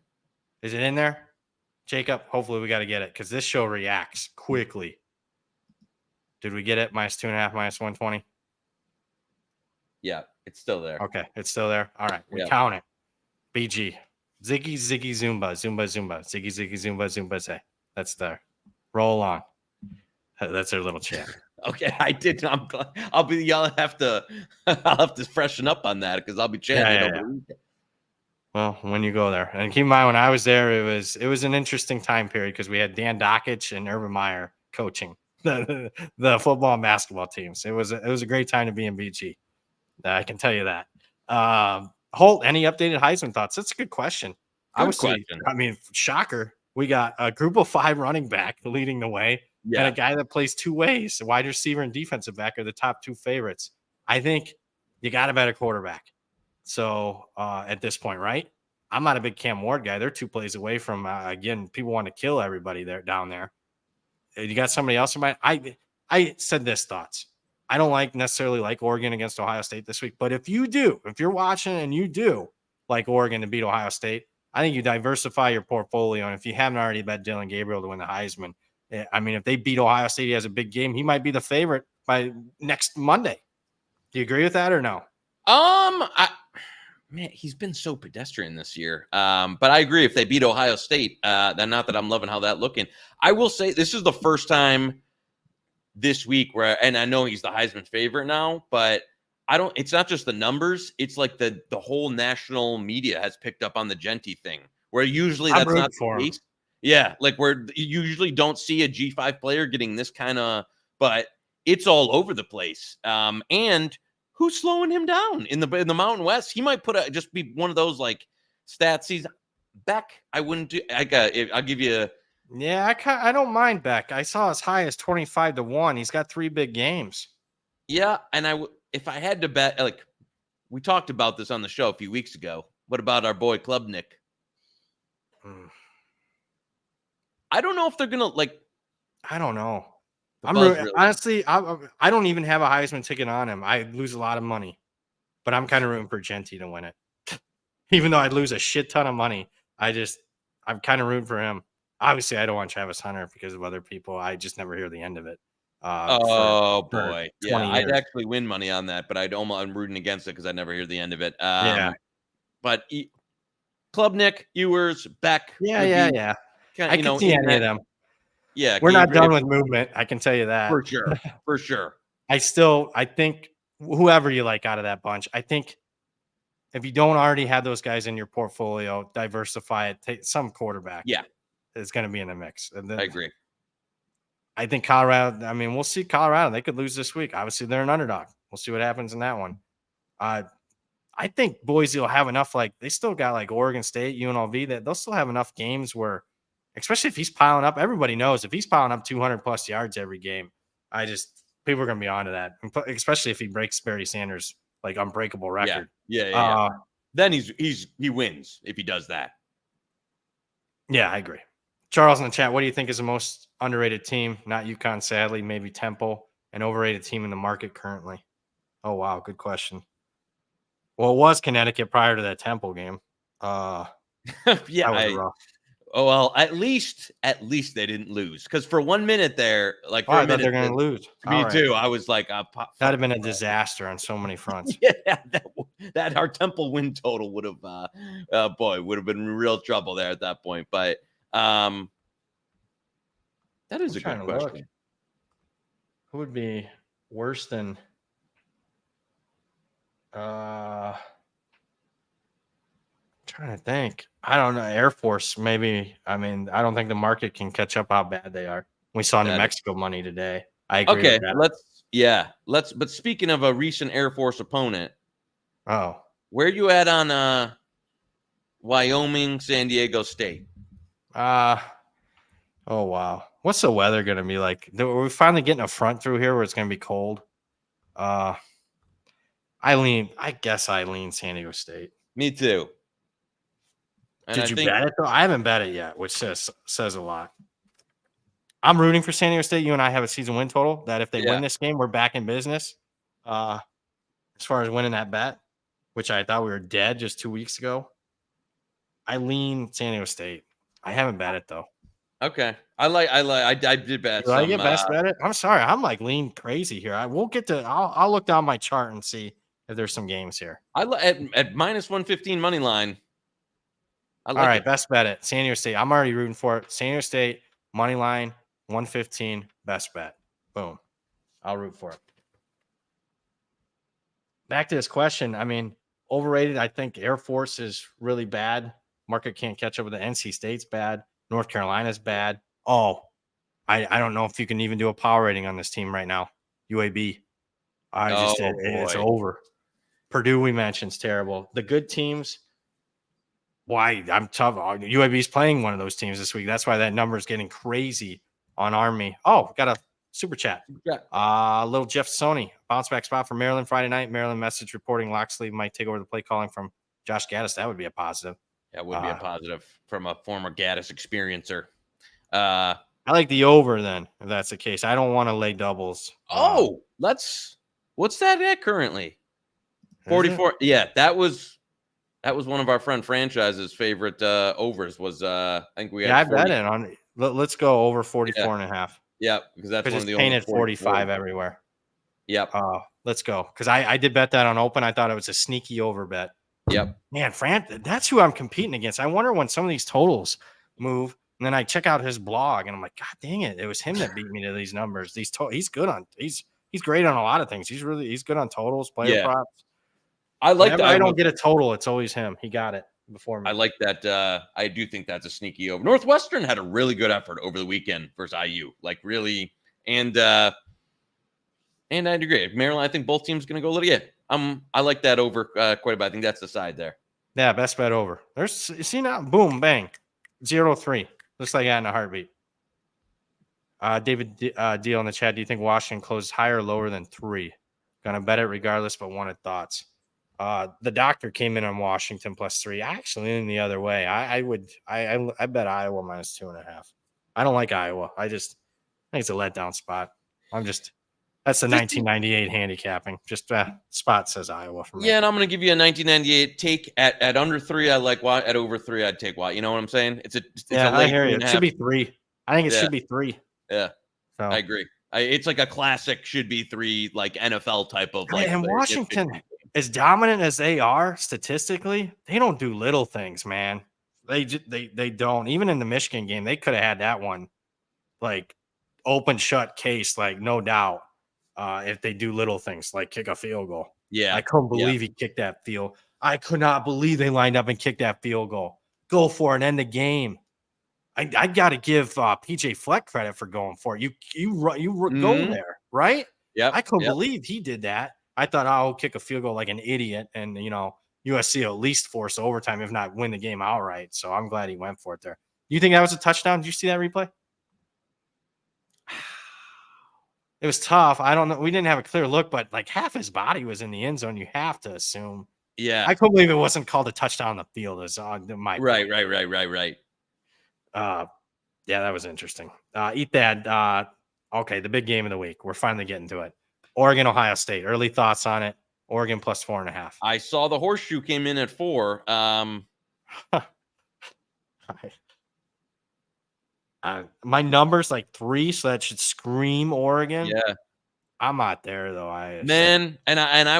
Is it in there? Jacob, hopefully we got to get it because this show reacts quickly. Did we get it? -2.5, -120? Yeah, it's still there. Okay, it's still there. All right, we count it. BG. Ziggy, Ziggy, Zumba, Zumba, Zumba. Ziggy, Ziggy, Zumba, Zumba, say. That's there. Roll on. That's our little chat. Okay, I did. I'm glad. I'll have to freshen up on that because I'll be chatting. Yeah. Well, when you go there, and keep in mind when I was there, it was an interesting time period because we had Dan Dockich and Urban Meyer coaching the football and basketball teams. It was a great time to be in BG. I can tell you that. Holt, any updated Heisman thoughts? That's a good question. Shocker. We got a group of 5 running back leading the way. Yeah. And a guy that plays 2 ways, a wide receiver and defensive back are the top 2 favorites. I think you got to bet a quarterback. So at this point, right? I'm not a big Cam Ward guy. They're 2 plays away from, again, people want to kill everybody down there. You got somebody else in mind? I said this thoughts. I don't necessarily like Oregon against Ohio State this week, but if you're watching and you do like Oregon to beat Ohio State, I think you diversify your portfolio. And if you haven't already bet Dylan Gabriel to win the Heisman, I mean, if they beat Ohio State, he has a big game. He might be the favorite by next Monday. Do you agree with that or no? Man, he's been so pedestrian this year. But I agree. If they beat Ohio State, then not that I'm loving how that looking. I will say this is the first time this week where, and I know he's the Heisman favorite now, but it's not just the numbers. It's like the whole national media has picked up on the Genty thing, where usually that's not the case. Yeah, like where you usually don't see a G5 player getting this kind of, but it's all over the place. And who's slowing him down in the Mountain West? He might just be one of those like stats. He's Beck. I wouldn't do. I'll give you. Yeah, I don't mind Beck. I saw as high as 25-1. He's got 3 big games. Yeah, and if I had to bet, like we talked about this on the show a few weeks ago. What about our boy Klubnik? I don't know if they're gonna like. I don't know. Honestly, I don't even have a Heisman ticket on him. I lose a lot of money, but I'm kind of rooting for Genty to win it. Even though I'd lose a shit ton of money, I'm kind of rooting for him. Obviously, I don't want Travis Hunter because of other people. I just never hear the end of it. Boy. Yeah, I'd actually win money on that, but I'm rooting against it because I never hear the end of it. Yeah. But Klubnik, Ewers, Beck. Yeah. I can see any of them. Yeah. We're not done with movement. I can tell you that. For sure. I think whoever you like out of that bunch, I think if you don't already have those guys in your portfolio, diversify it. Take some quarterback. Yeah. Is going to be in the mix. And then, I agree. I think Colorado, I mean, we'll see Colorado. They could lose this week. Obviously, they're an underdog. We'll see what happens in that one. I think Boise will have enough, like they still got like Oregon State, UNLV, that they'll still have enough games where, especially if he's piling up, everybody knows if he's piling up 200 plus yards every game, people are going to be onto that, especially if he breaks Barry Sanders' like unbreakable record. Yeah. Then he wins if he does that. Yeah, I agree. Charles in the chat, what do you think is the most underrated team? Not UConn, sadly, maybe Temple, an overrated team in the market currently. Oh, wow. Good question. Well, it was Connecticut prior to that Temple game. Yeah. That was rough. Oh, well, at least they didn't lose. Because for 1 minute there, like for a minute, they're going to lose. Me too. I was like, that'd have been a disaster on so many fronts. Yeah, that our Temple win total would have, would have been in real trouble there at that point. But that is a good question. Who would be worse than? Trying to think. I don't know. Air Force, maybe. I mean, I don't think the market can catch up how bad they are. We saw New Mexico money today. I agree. Okay, let's. But speaking of a recent Air Force opponent, where are you at on Wyoming, San Diego State? Oh wow, what's the weather going to be like? Are we finally getting a front through here where it's going to be cold? I guess I lean San Diego State. Me too. Did you bet it though? I haven't bet it yet, which says a lot. I'm rooting for San Diego State. You and I have a season win total that if they win this game, we're back in business. As far as winning that bet, which I thought we were dead just 2 weeks ago, I lean San Diego State. I haven't bet it though. Okay, I did bet. Did I get best bet it? I'm sorry, I'm like lean crazy here. I'll look down my chart and see if there's some games here. At minus 115 money line. All right, best bet it. San Diego State. I'm already rooting for it. San Diego State, money line, 115, best bet. Boom. I'll root for it. Back to this question. I mean, overrated. I think Air Force is really bad. Market can't catch up with it. NC State's bad. North Carolina's bad. Oh, I don't know if you can even do a power rating on this team right now. UAB. It's over. Purdue, we mentioned, is terrible. The good teams. Why? I'm tough. UAB's playing one of those teams this week. That's why that number is getting crazy on Army. Oh, got a super chat. Little Jeff Sony. Bounce back spot for Maryland Friday night. Maryland message reporting Loxley might take over the play calling from Josh Gaddis. That would be a positive. That would be a positive from a former Gaddis experiencer. I like the over then, if that's the case. I don't want to lay doubles. What's that at currently? 44. Yeah, that was one of our friend Franchise's favorite overs was I think we had Yeah, I 40. bet it on. Let's go over 44.5. Yeah, because that's Because one of it's the only painted 45 everywhere. Yep. Let's go. Because I did bet that on open. I thought it was a sneaky over bet. Yep. Man, that's who I'm competing against. I wonder when some of these totals move. And then I check out his blog and I'm like, God dang it. It was him that beat me to these numbers. He's good on he's great on a lot of things. He's good on totals, player props. I like Whenever I don't get a total, it's always him. He got it before me. I like that. I do think that's a sneaky over. Northwestern had a really good effort over the weekend versus IU. Like really, and I agree. Maryland, I think both teams going to go a little. Yeah, I like that over quite a bit. I think that's the side there. Yeah, best bet over. There's see now, boom, bang, 0-3. Looks like that in a heartbeat. David Deal in the chat. Do you think Washington closes higher or lower than 3? Gonna bet it regardless, but wanted thoughts. The doctor came in on Washington +3. I actually lean the other way. I bet Iowa -2.5. I don't like Iowa. I think it's a letdown spot. That's the 1998 handicapping. Just spot says Iowa for me. Yeah, and I'm going to give you a 1998 take at under 3. I like Watt. At over 3, I'd take Watt. You know what I'm saying? It's a late I hear you. It should be 3. I think it should be 3. Yeah, so. I agree. It's like a classic should be 3, like NFL type of like. And Washington, as dominant as they are statistically, they don't do little things, man. They don't. Even in the Michigan game, they could have had that one like open shut case, like no doubt. If they do little things like kick a field goal. Yeah. I couldn't believe he kicked that field. I could not believe they lined up and kicked that field goal. Go for it and end the game. I got to give PJ Fleck credit for going for it. You go there, right? Yeah. I couldn't believe he did that. I thought I'll kick a field goal like an idiot, and USC at least force overtime, if not win the game outright. So I'm glad he went for it there. You think that was a touchdown? Did you see that replay? It was tough. I don't know. We didn't have a clear look, but like half his body was in the end zone. You have to assume. Yeah. I couldn't believe it wasn't called a touchdown on the field. As my right. Yeah, that was interesting. Eat that. Okay, the big game of the week. We're finally getting to it. Oregon, Ohio State. Early thoughts on it. Oregon +4.5. I saw the horseshoe came in at 4. My number's like 3, so that should scream Oregon. Yeah. I'm not there though. I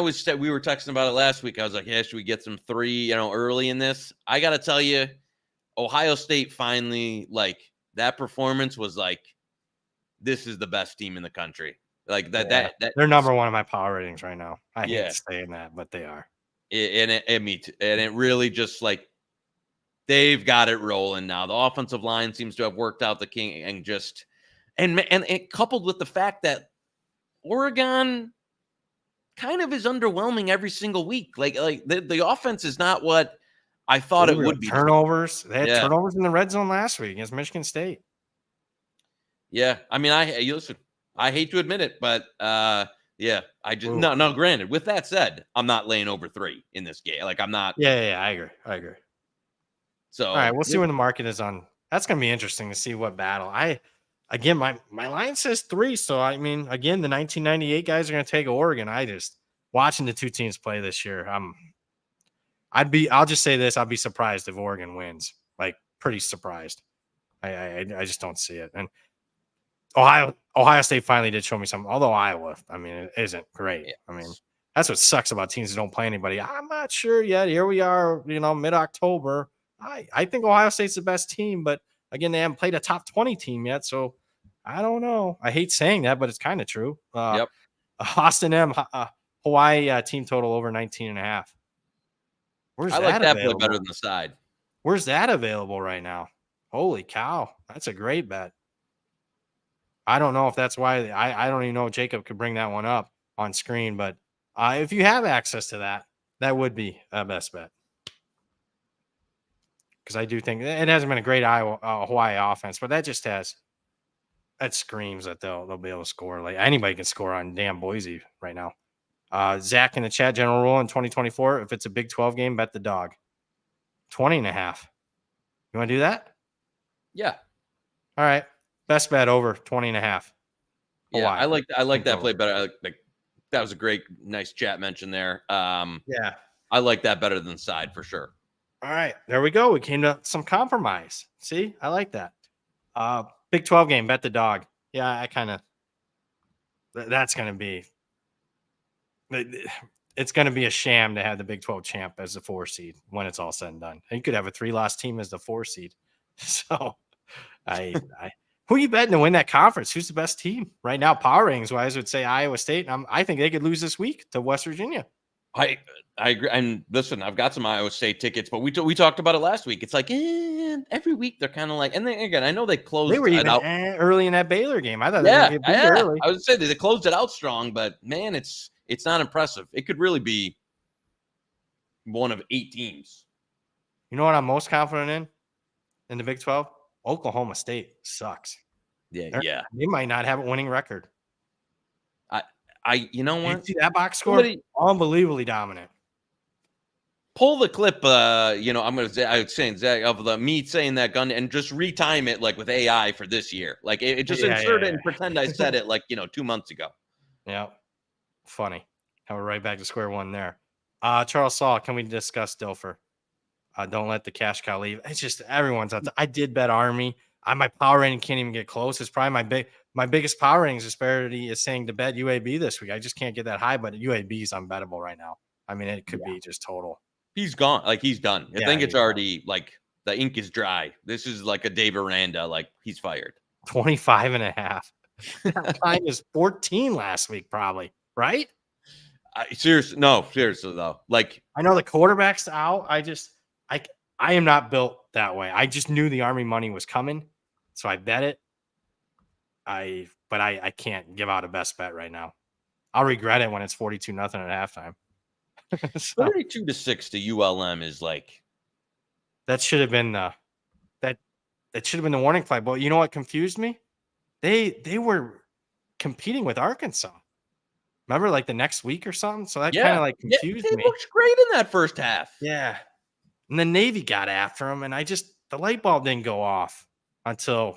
was we were texting about it last week. I was like, yeah, should we get some 3, early in this? I got to tell you, Ohio State finally, like, that performance was like, this is the best team in the country. Like that they're number 1 in my power ratings right now. I hate saying that, but they are. And it really just like they've got it rolling now. The offensive line seems to have worked out the king and just and coupled with the fact that Oregon kind of is underwhelming every single week. Like the offense is not what I thought it would be. Turnovers. They had turnovers in the red zone last week against Michigan State. Yeah. I mean, listen, I hate to admit it, but yeah, I just no. Granted, with that said, I'm not laying over 3 in this game. Like I'm not. Yeah, I agree. So all right, we'll see where the market is on. That's gonna be interesting to see what battle. Again, my line says 3. So I mean, again, the 1998 guys are gonna take Oregon. I just watching the two teams play this year. I'll just say this: I'll be surprised if Oregon wins. Like pretty surprised. I just don't see it. And Ohio State finally did show me something. Although Iowa, I mean, it isn't great. I mean, that's what sucks about teams that don't play anybody. I'm not sure yet. Here we are, mid-October. I think Ohio State's the best team, but again, they haven't played a top 20 team yet. So I don't know. I hate saying that, but it's kind of true. Austin M. Hawaii team total over 19.5. Where's that? I like that play better than the side. Where's that available right now? Holy cow. That's a great bet. I don't know if that's why I don't even know if Jacob could bring that one up on screen, but if you have access to that, that would be a best bet. Because I do think it hasn't been a great Hawaii offense, but that screams that they'll be able to score. Like anybody can score on damn Boise right now. Zach in the chat, general rule in 2024, if it's a Big 12 game, bet the dog. 20.5. You want to do that? Yeah. All right. Best bet over 20.5. Yeah, I like that play better. That was a great, nice chat mention there. Yeah. I like that better than side for sure. All right, there we go. We came to some compromise. See, I like that. Big 12 game, bet the dog. Yeah, I kind of. That's going to be. It's going to be a sham to have the Big 12 champ as the 4 seed when it's all said and done. You could have a 3-loss team as the 4 seed. So, who are you betting to win that conference? Who's the best team right now? Power ratings wise, would say Iowa State. And I think they could lose this week to West Virginia. I agree. And listen, I've got some Iowa State tickets, but we talked about it last week. It's like every week they're kind of like, and then again, I know they closed. They were even out early in that Baylor game. I thought they were going to get beat early. I would say they closed it out strong, but man, it's not impressive. It could really be one of 8 teams. You know what I'm most confident in the Big 12? Oklahoma State sucks. Yeah. They might not have a winning record. You know what? You see that box score? Unbelievably dominant. Pull the clip. I'm going to say, I was saying Zach of me saying that gun and just retime it like with AI for this year. Like it just insert it and pretend I said it like 2 months ago. Yeah, funny. Now we're right back to square one there. Charles Saul, can we discuss Dilfer? Don't let the cash cow leave. It's just everyone's out there. I did bet Army. My power rating can't even get close. It's probably my biggest power ratings disparity is saying to bet UAB this week. I just can't get that high, but UAB is unbettable right now. I mean, it could be just total. He's gone. Like he's done. I think it's already like the ink is dry. This is like a Dave Aranda. Like he's fired. 25.5. Time is 14 last week, probably. Right? Seriously though. Like I know the quarterback's out. I am not built that way. I just knew the Army money was coming, so I bet it. But I can't give out a best bet right now. I'll regret it when it's 42-0 at halftime. 32-6 to ULM is like that should have been that should have been the warning flag. But you know what confused me? They were competing with Arkansas. Remember, like the next week or something. So that kind of like confused me. They looked great in that first half. Yeah, and the Navy got after him, and the light bulb didn't go off until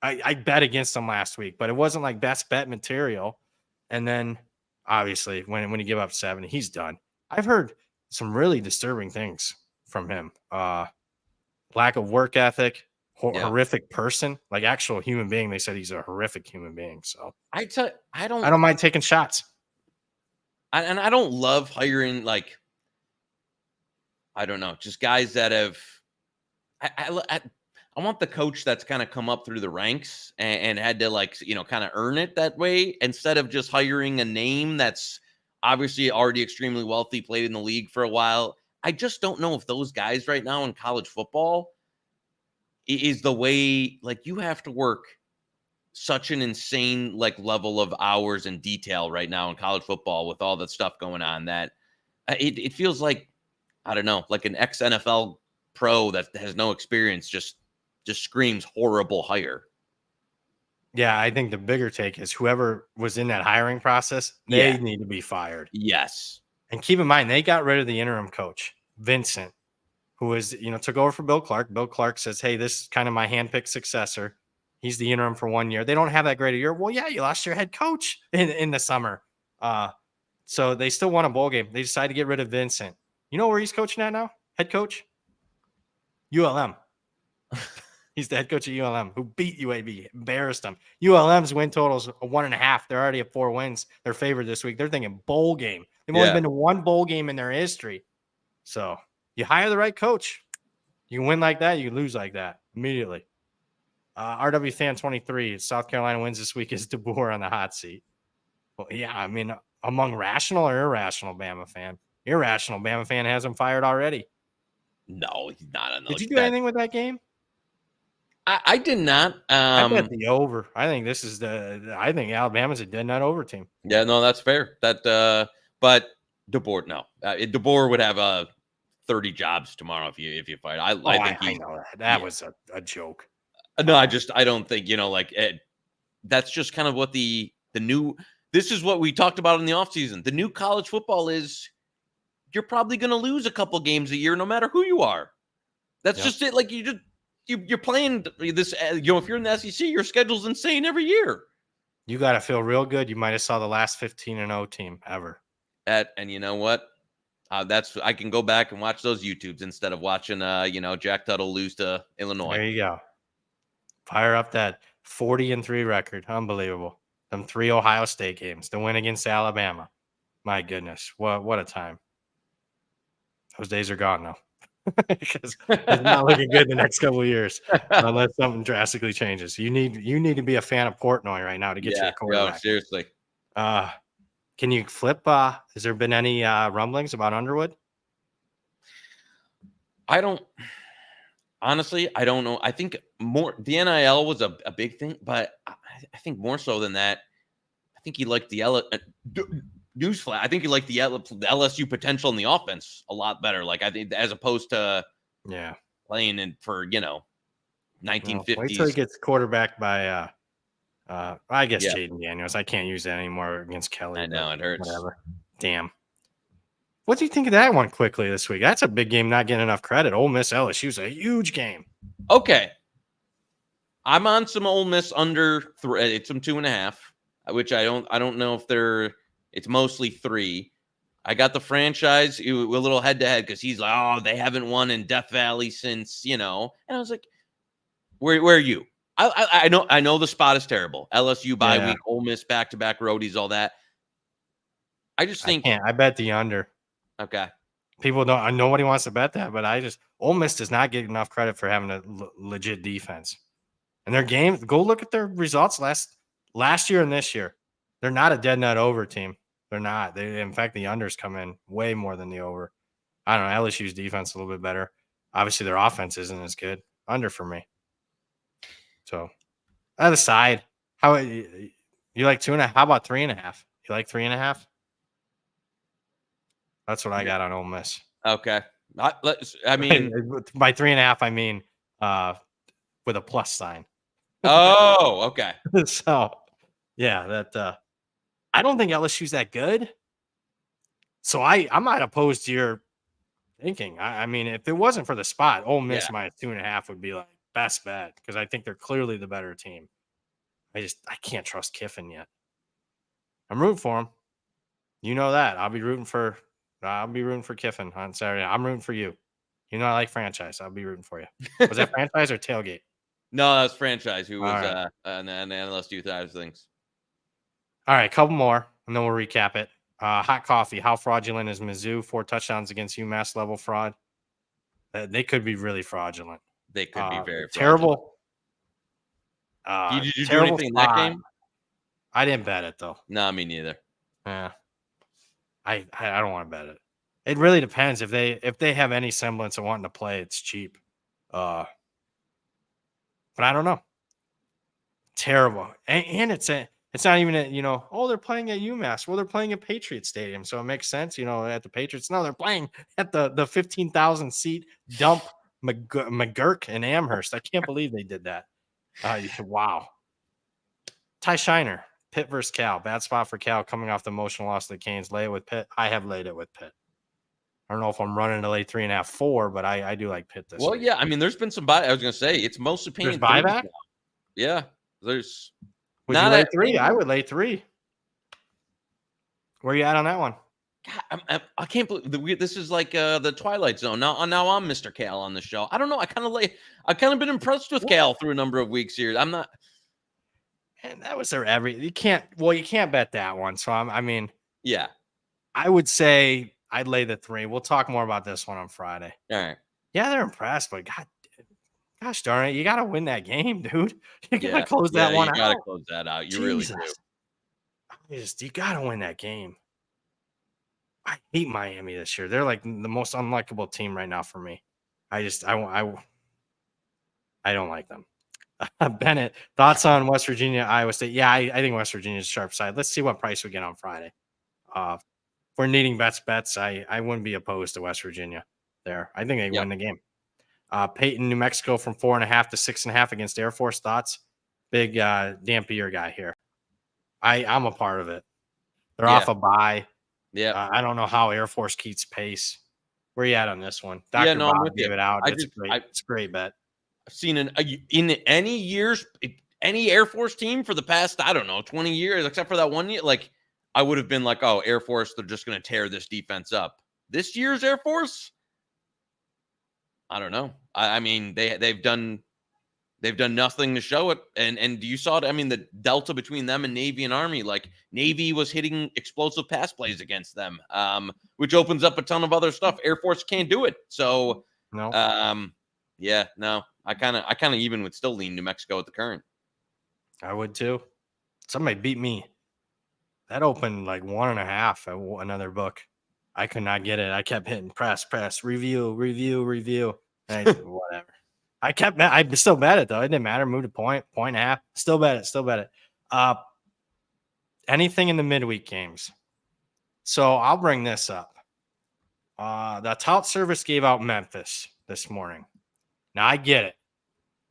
I bet against them last week, but it wasn't like best bet material. And then obviously when you give up 70, he's done. I've heard some really disturbing things from him. Lack of work ethic, horrific person, like actual human being. They said he's a horrific human being. So I don't mind taking shots. I don't love hiring like, I don't know, just guys that have, I want the coach that's kind of come up through the ranks and had to like, kind of earn it that way instead of just hiring a name that's obviously already extremely wealthy, played in the league for a while. I just don't know if those guys right now in college football is the way, like you have to work such an insane like level of hours and detail right now in college football with all that stuff going on that it feels like, I don't know, like an ex-NFL pro that has no experience just screams horrible hire. Yeah, I think the bigger take is whoever was in that hiring process, they need to be fired. Yes. And keep in mind, they got rid of the interim coach, Vincent, who was, took over for Bill Clark. Bill Clark says, hey, this is kind of my handpicked successor. He's the interim for 1 year. They don't have that great a year. Well, yeah, you lost your head coach in the summer. So they still won a bowl game. They decided to get rid of Vincent. You know where he's coaching at now? Head coach? ULM. He's the head coach of ULM who beat UAB, embarrassed them. ULM's win totals 1.5. They're already at 4 wins. They're favored this week. They're thinking bowl game. They've only been to one bowl game in their history. So you hire the right coach. You can win like that. You can lose like that immediately. RW Fan 23, South Carolina wins this week. Is DeBoer on the hot seat? Well, yeah, I mean, among rational or irrational Bama fan? Irrational Bama fan has him fired already. No, he's not on the. Did you do anything with that game? I did not. I bet the over. I think this is I think Alabama's a dead nut over team. Yeah, no, that's fair. But DeBoer, no. DeBoer would have 30 jobs tomorrow if you fight. I think I know that. That was a joke. No, I don't think, that's just kind of what the new, this is what we talked about in the offseason. The new college football is you're probably going to lose a couple games a year no matter who you are. That's just it. Like you're playing this, if you're in the SEC, your schedule's insane every year. You got to feel real good. You might have saw the last 15-0 team ever. And you know what? I can go back and watch those YouTubes instead of watching, Jack Tuttle lose to Illinois. There you go. Fire up that 40-3 record. Unbelievable. Them 3 Ohio State games. The win against Alabama. My goodness. What a time. Those days are gone now. Because it's not looking good the next couple of years unless something drastically changes. You need to be a fan of Portnoy right now to get you a quarterback. Seriously. Can you flip? Has there been any rumblings about Underwood? I don't know. I think more the NIL was a big thing, but I think more so than that, I think he liked the newsflash. I think he liked the LSU potential in the offense a lot better. Like I think as opposed to playing in for 1950s. Wait till he gets quarterbacked by I guess Jaden Daniels. I can't use that anymore against Kelly. I know it hurts. Whatever. Damn. What do you think of that one quickly this week? That's a big game, not getting enough credit. Ole Miss LSU is a huge game. Okay. I'm on some Ole Miss under it's some 2.5, which I don't know if it's mostly 3. I got the franchise a little head to head because he's like, oh, they haven't won in Death Valley since, and I was like, where are you? I know the spot is terrible. LSU bye week, Ole Miss back-to-back roadies, all that. I just think I bet the under. Okay. People don't. Nobody wants to bet that, but Ole Miss does not get enough credit for having a legit defense. And their game, go look at their results last year and this year. They're not a dead nut over team. They're not. In fact, the unders come in way more than the over. I don't know. LSU's defense is a little bit better. Obviously, their offense isn't as good. Under for me. So, other side, how you like 2.5? How about 3.5? You like 3.5? That's what I got on Ole Miss. Okay. I mean, by 3.5, I mean with a plus sign. Oh, okay. So, yeah, that I don't think LSU's that good. So I'm not opposed to your thinking. I mean, if it wasn't for the spot, Ole Miss minus 2.5 would be like best bet because I think they're clearly the better team. I can't trust Kiffin yet. I'm rooting for him. You know that. I'll be rooting for Kiffin on Saturday. I'm rooting for you. You know I like franchise. I'll be rooting for you. Was that franchise or tailgate? No, that's franchise. Who was an analyst do things. All right, a couple more, and then we'll recap it. Hot coffee. How fraudulent is Mizzou? 4 touchdowns against UMass level fraud. They could be really fraudulent. They could be very terrible. Did you do anything in that game? I didn't bet it though. No, me neither. Yeah. I don't want to bet it. It really depends if they have any semblance of wanting to play. It's cheap, but I don't know. Terrible, and it's not even they're playing at UMass. Well, they're playing at Patriot Stadium, so it makes sense. At the Patriots. No, they're playing at the 15,000 seat dump McGurk in Amherst. I can't believe they did that. Wow. Ty Shiner. Pitt versus Cal. Bad spot for Cal coming off the emotional loss to the Canes. Lay it with Pitt. I have laid it with Pitt. I don't know if I'm running to lay 3.5, 4, but I do like Pitt this week. Yeah. I mean, there's been some buy. I was going to say it's mostly paying. There's buyback? Yeah. There's. Would you lay 3? I would lay 3. Where you at on that one? God, I can't believe this is like the Twilight Zone. Now I'm Mr. Cal on the show. I don't know. I kind of been impressed with Cal through a number of weeks here. I'm not. And that was their you can't bet that one. So yeah, I would say I'd lay the 3. We'll talk more about this one on Friday. All right. Yeah, they're impressed, but gosh darn it, you got to win that game, dude. You got to close that one out. You got to close that out. You really do. You got to win that game. I hate Miami this year. They're like the most unlikable team right now for me. I don't like them. Bennett, thoughts on West Virginia, Iowa State? Yeah, I think West Virginia's sharp side. Let's see what price we get on Friday. If we're needing bets, I wouldn't be opposed to West Virginia there. I think they win the game. Peyton, New Mexico from 4.5 to 6.5 against Air Force. Thoughts? Big Dampier guy here. I'm a part of it. They're off a bye. Yeah. I don't know how Air Force keeps pace. Where you at on this one? Dr. Bob gave it out. It's great. It's a great bet. I've seen in any years any Air Force team for the past, I don't know, 20 years, except for that one year, like I would have been like, oh, Air Force, they're just going to tear this defense up. This year's Air Force, I don't know. I mean, they've done nothing to show it. And you saw it. I mean, the delta between them and Navy and Army, like Navy was hitting explosive pass plays against them, which opens up a ton of other stuff. Air Force can't do it. So, No. yeah, no, I kind of even would still lean New Mexico at the current. I would too. Somebody beat me. That opened like 1.5 at another book. I could not get it. I kept hitting press, review. And whatever. I still bet it though. It didn't matter. Moved a point and a half. Still bet it. Anything in the midweek games. So I'll bring this up. The tout service gave out Memphis this morning. Now I get it.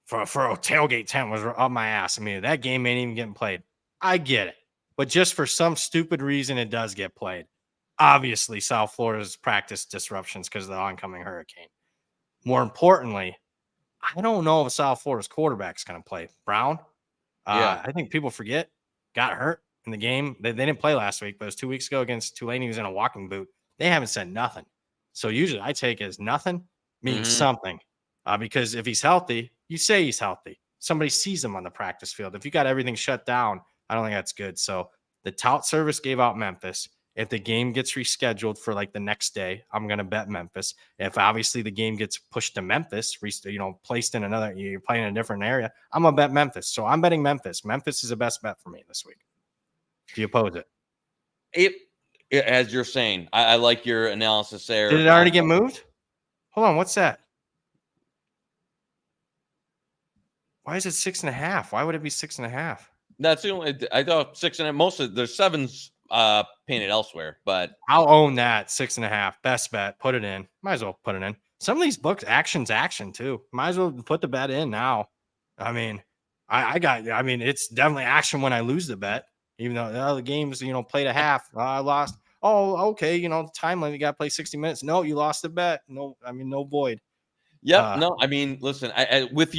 For a tailgate tent was up my ass. I mean, that game ain't even getting played. I get it. But just for some stupid reason, it does get played. Obviously, South Florida's practice disruptions because of the oncoming hurricane. More importantly, I don't know if South Florida's quarterback's going to play. Brown, I think people forget, got hurt in the game. They didn't play last week, but it was 2 weeks ago against Tulane. He was in a walking boot. They haven't said nothing. So usually I take it as nothing means something. Because if he's healthy, you say he's healthy. Somebody sees him on the practice field. If you got everything shut down, I don't think that's good. So the tout service gave out Memphis. If the game gets rescheduled for like the next day, I'm going to bet Memphis. If obviously the game gets pushed to Memphis, placed in another, you're playing in a different area, I'm going to bet Memphis. So I'm betting Memphis. Memphis is the best bet for me this week. Do you oppose it? As you're saying, I like your analysis there. Did it already get moved? Hold on. What's that? Why is it 6.5? Why would it be 6.5? That's the only, I thought 6.5. Most of there's 7s painted elsewhere, but I'll own that 6.5. Best bet. Put it in. Might as well put it in. Some of these books, action's action too. Might as well put the bet in now. I mean, it's definitely action when I lose the bet, even though the game's, played a half. I lost. Oh, okay. The time limit, you got to play 60 minutes. No, you lost the bet. No, no void. Yep. No, I mean, listen, I was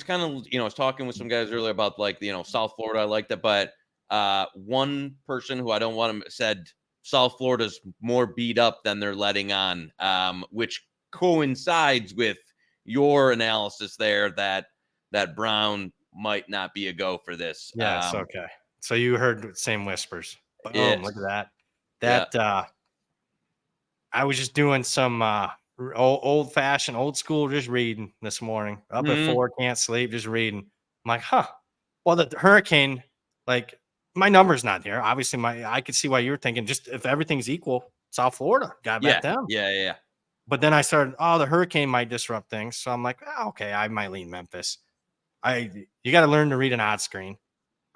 kind of, I was talking with some guys earlier about like, South Florida. I like that. But one person who I don't want to said South Florida's more beat up than they're letting on, which coincides with your analysis there that Brown might not be a go for this. Yes. Okay. So you heard the same whispers. Boom, yes. Look at that. I was just doing some old fashioned, old school, just reading this morning. Up at 4, can't sleep, just reading. I'm like, well, the hurricane, like my number's not there. Obviously, I could see why you were thinking. Just if everything's equal, South Florida got back down. Yeah. But then I started. The hurricane might disrupt things, so I'm like, okay, I might lean Memphis. You got to learn to read an odd screen.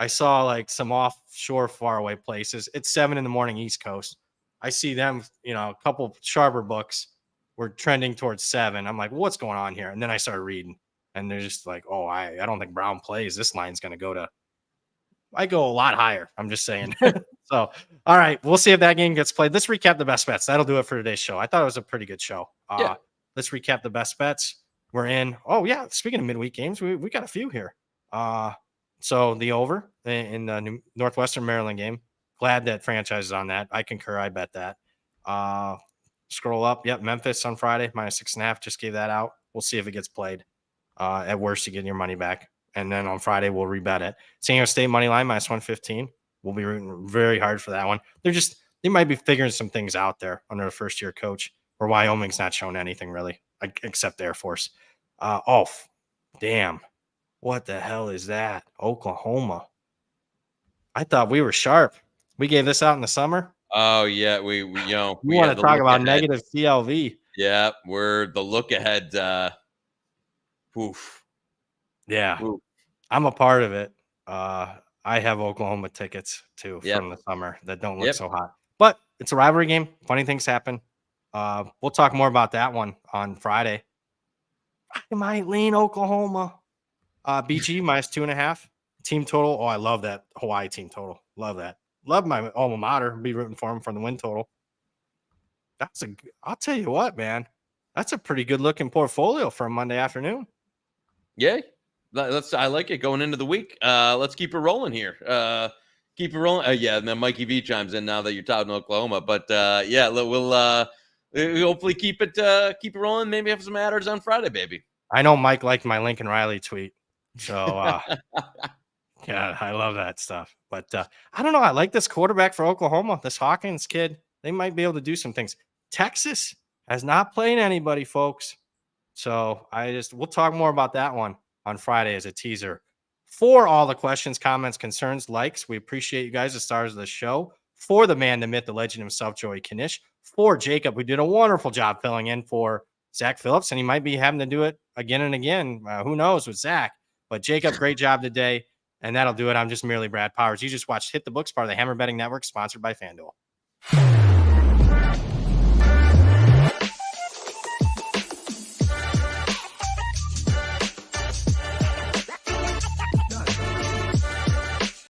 I saw like some offshore, faraway places. It's 7 a.m. East Coast. I see them, a couple sharper books were trending towards 7. I'm like, what's going on here? And then I started reading, and they're just like, I don't think Brown plays. This line's going to go to. I go a lot higher. I'm just saying. So, all right, we'll see if that game gets played. Let's recap the best bets. That'll do it for today's show. I thought it was a pretty good show. Let's recap the best bets. We're in. Oh yeah, speaking of midweek games, we got a few here. So the over in the Northwestern Maryland game. Glad that franchise is on that. I concur. I bet that. Scroll up. Yep, Memphis on Friday -6.5. Just gave that out. We'll see if it gets played. At worst, you get your money back. And then on Friday, we'll rebet it. San Diego State money line -115. We'll be rooting very hard for that one. They might be figuring some things out there under a first-year coach, or Wyoming's not showing anything really, except the Air Force. Damn. What the hell is that? Oklahoma. I thought we were sharp. We gave this out in the summer. Oh yeah, we want to talk about negative CLV. Yeah, we're the look ahead. Yeah, I'm a part of it. I have Oklahoma tickets too from the summer that don't look so hot, but it's a rivalry game. Funny things happen. We'll talk more about that one on Friday. I might lean Oklahoma. BG -2.5 team total. Oh, I love that Hawaii team total. Love that. Love my alma mater. Be rooting for them from the win total. I'll tell you what, man. That's a pretty good looking portfolio for a Monday afternoon. Yeah. I like it going into the week. Let's keep it rolling here. Keep it rolling. Yeah, and then Mikey V chimes in now that you're touting Oklahoma. But yeah, we'll hopefully keep it rolling. Maybe have some adders on Friday, baby. I know Mike liked my Lincoln Riley tweet. So yeah, I love that stuff. But I don't know. I like this quarterback for Oklahoma, this Hawkins kid. They might be able to do some things. Texas has not played anybody, folks. So we'll talk more about that one on Friday as a teaser. For all the questions, comments, concerns, likes, we appreciate you guys, the stars of the show. For the man, the myth, the legend himself, Joey Knish. For Jacob, who did a wonderful job filling in for Zach Phillips, and he might be having to do it again and again. Who knows with Zach? But Jacob, great job today. And that'll do it. I'm just merely Brad Powers. You just watched Hit the Books, part of the Hammer Betting Network, sponsored by FanDuel.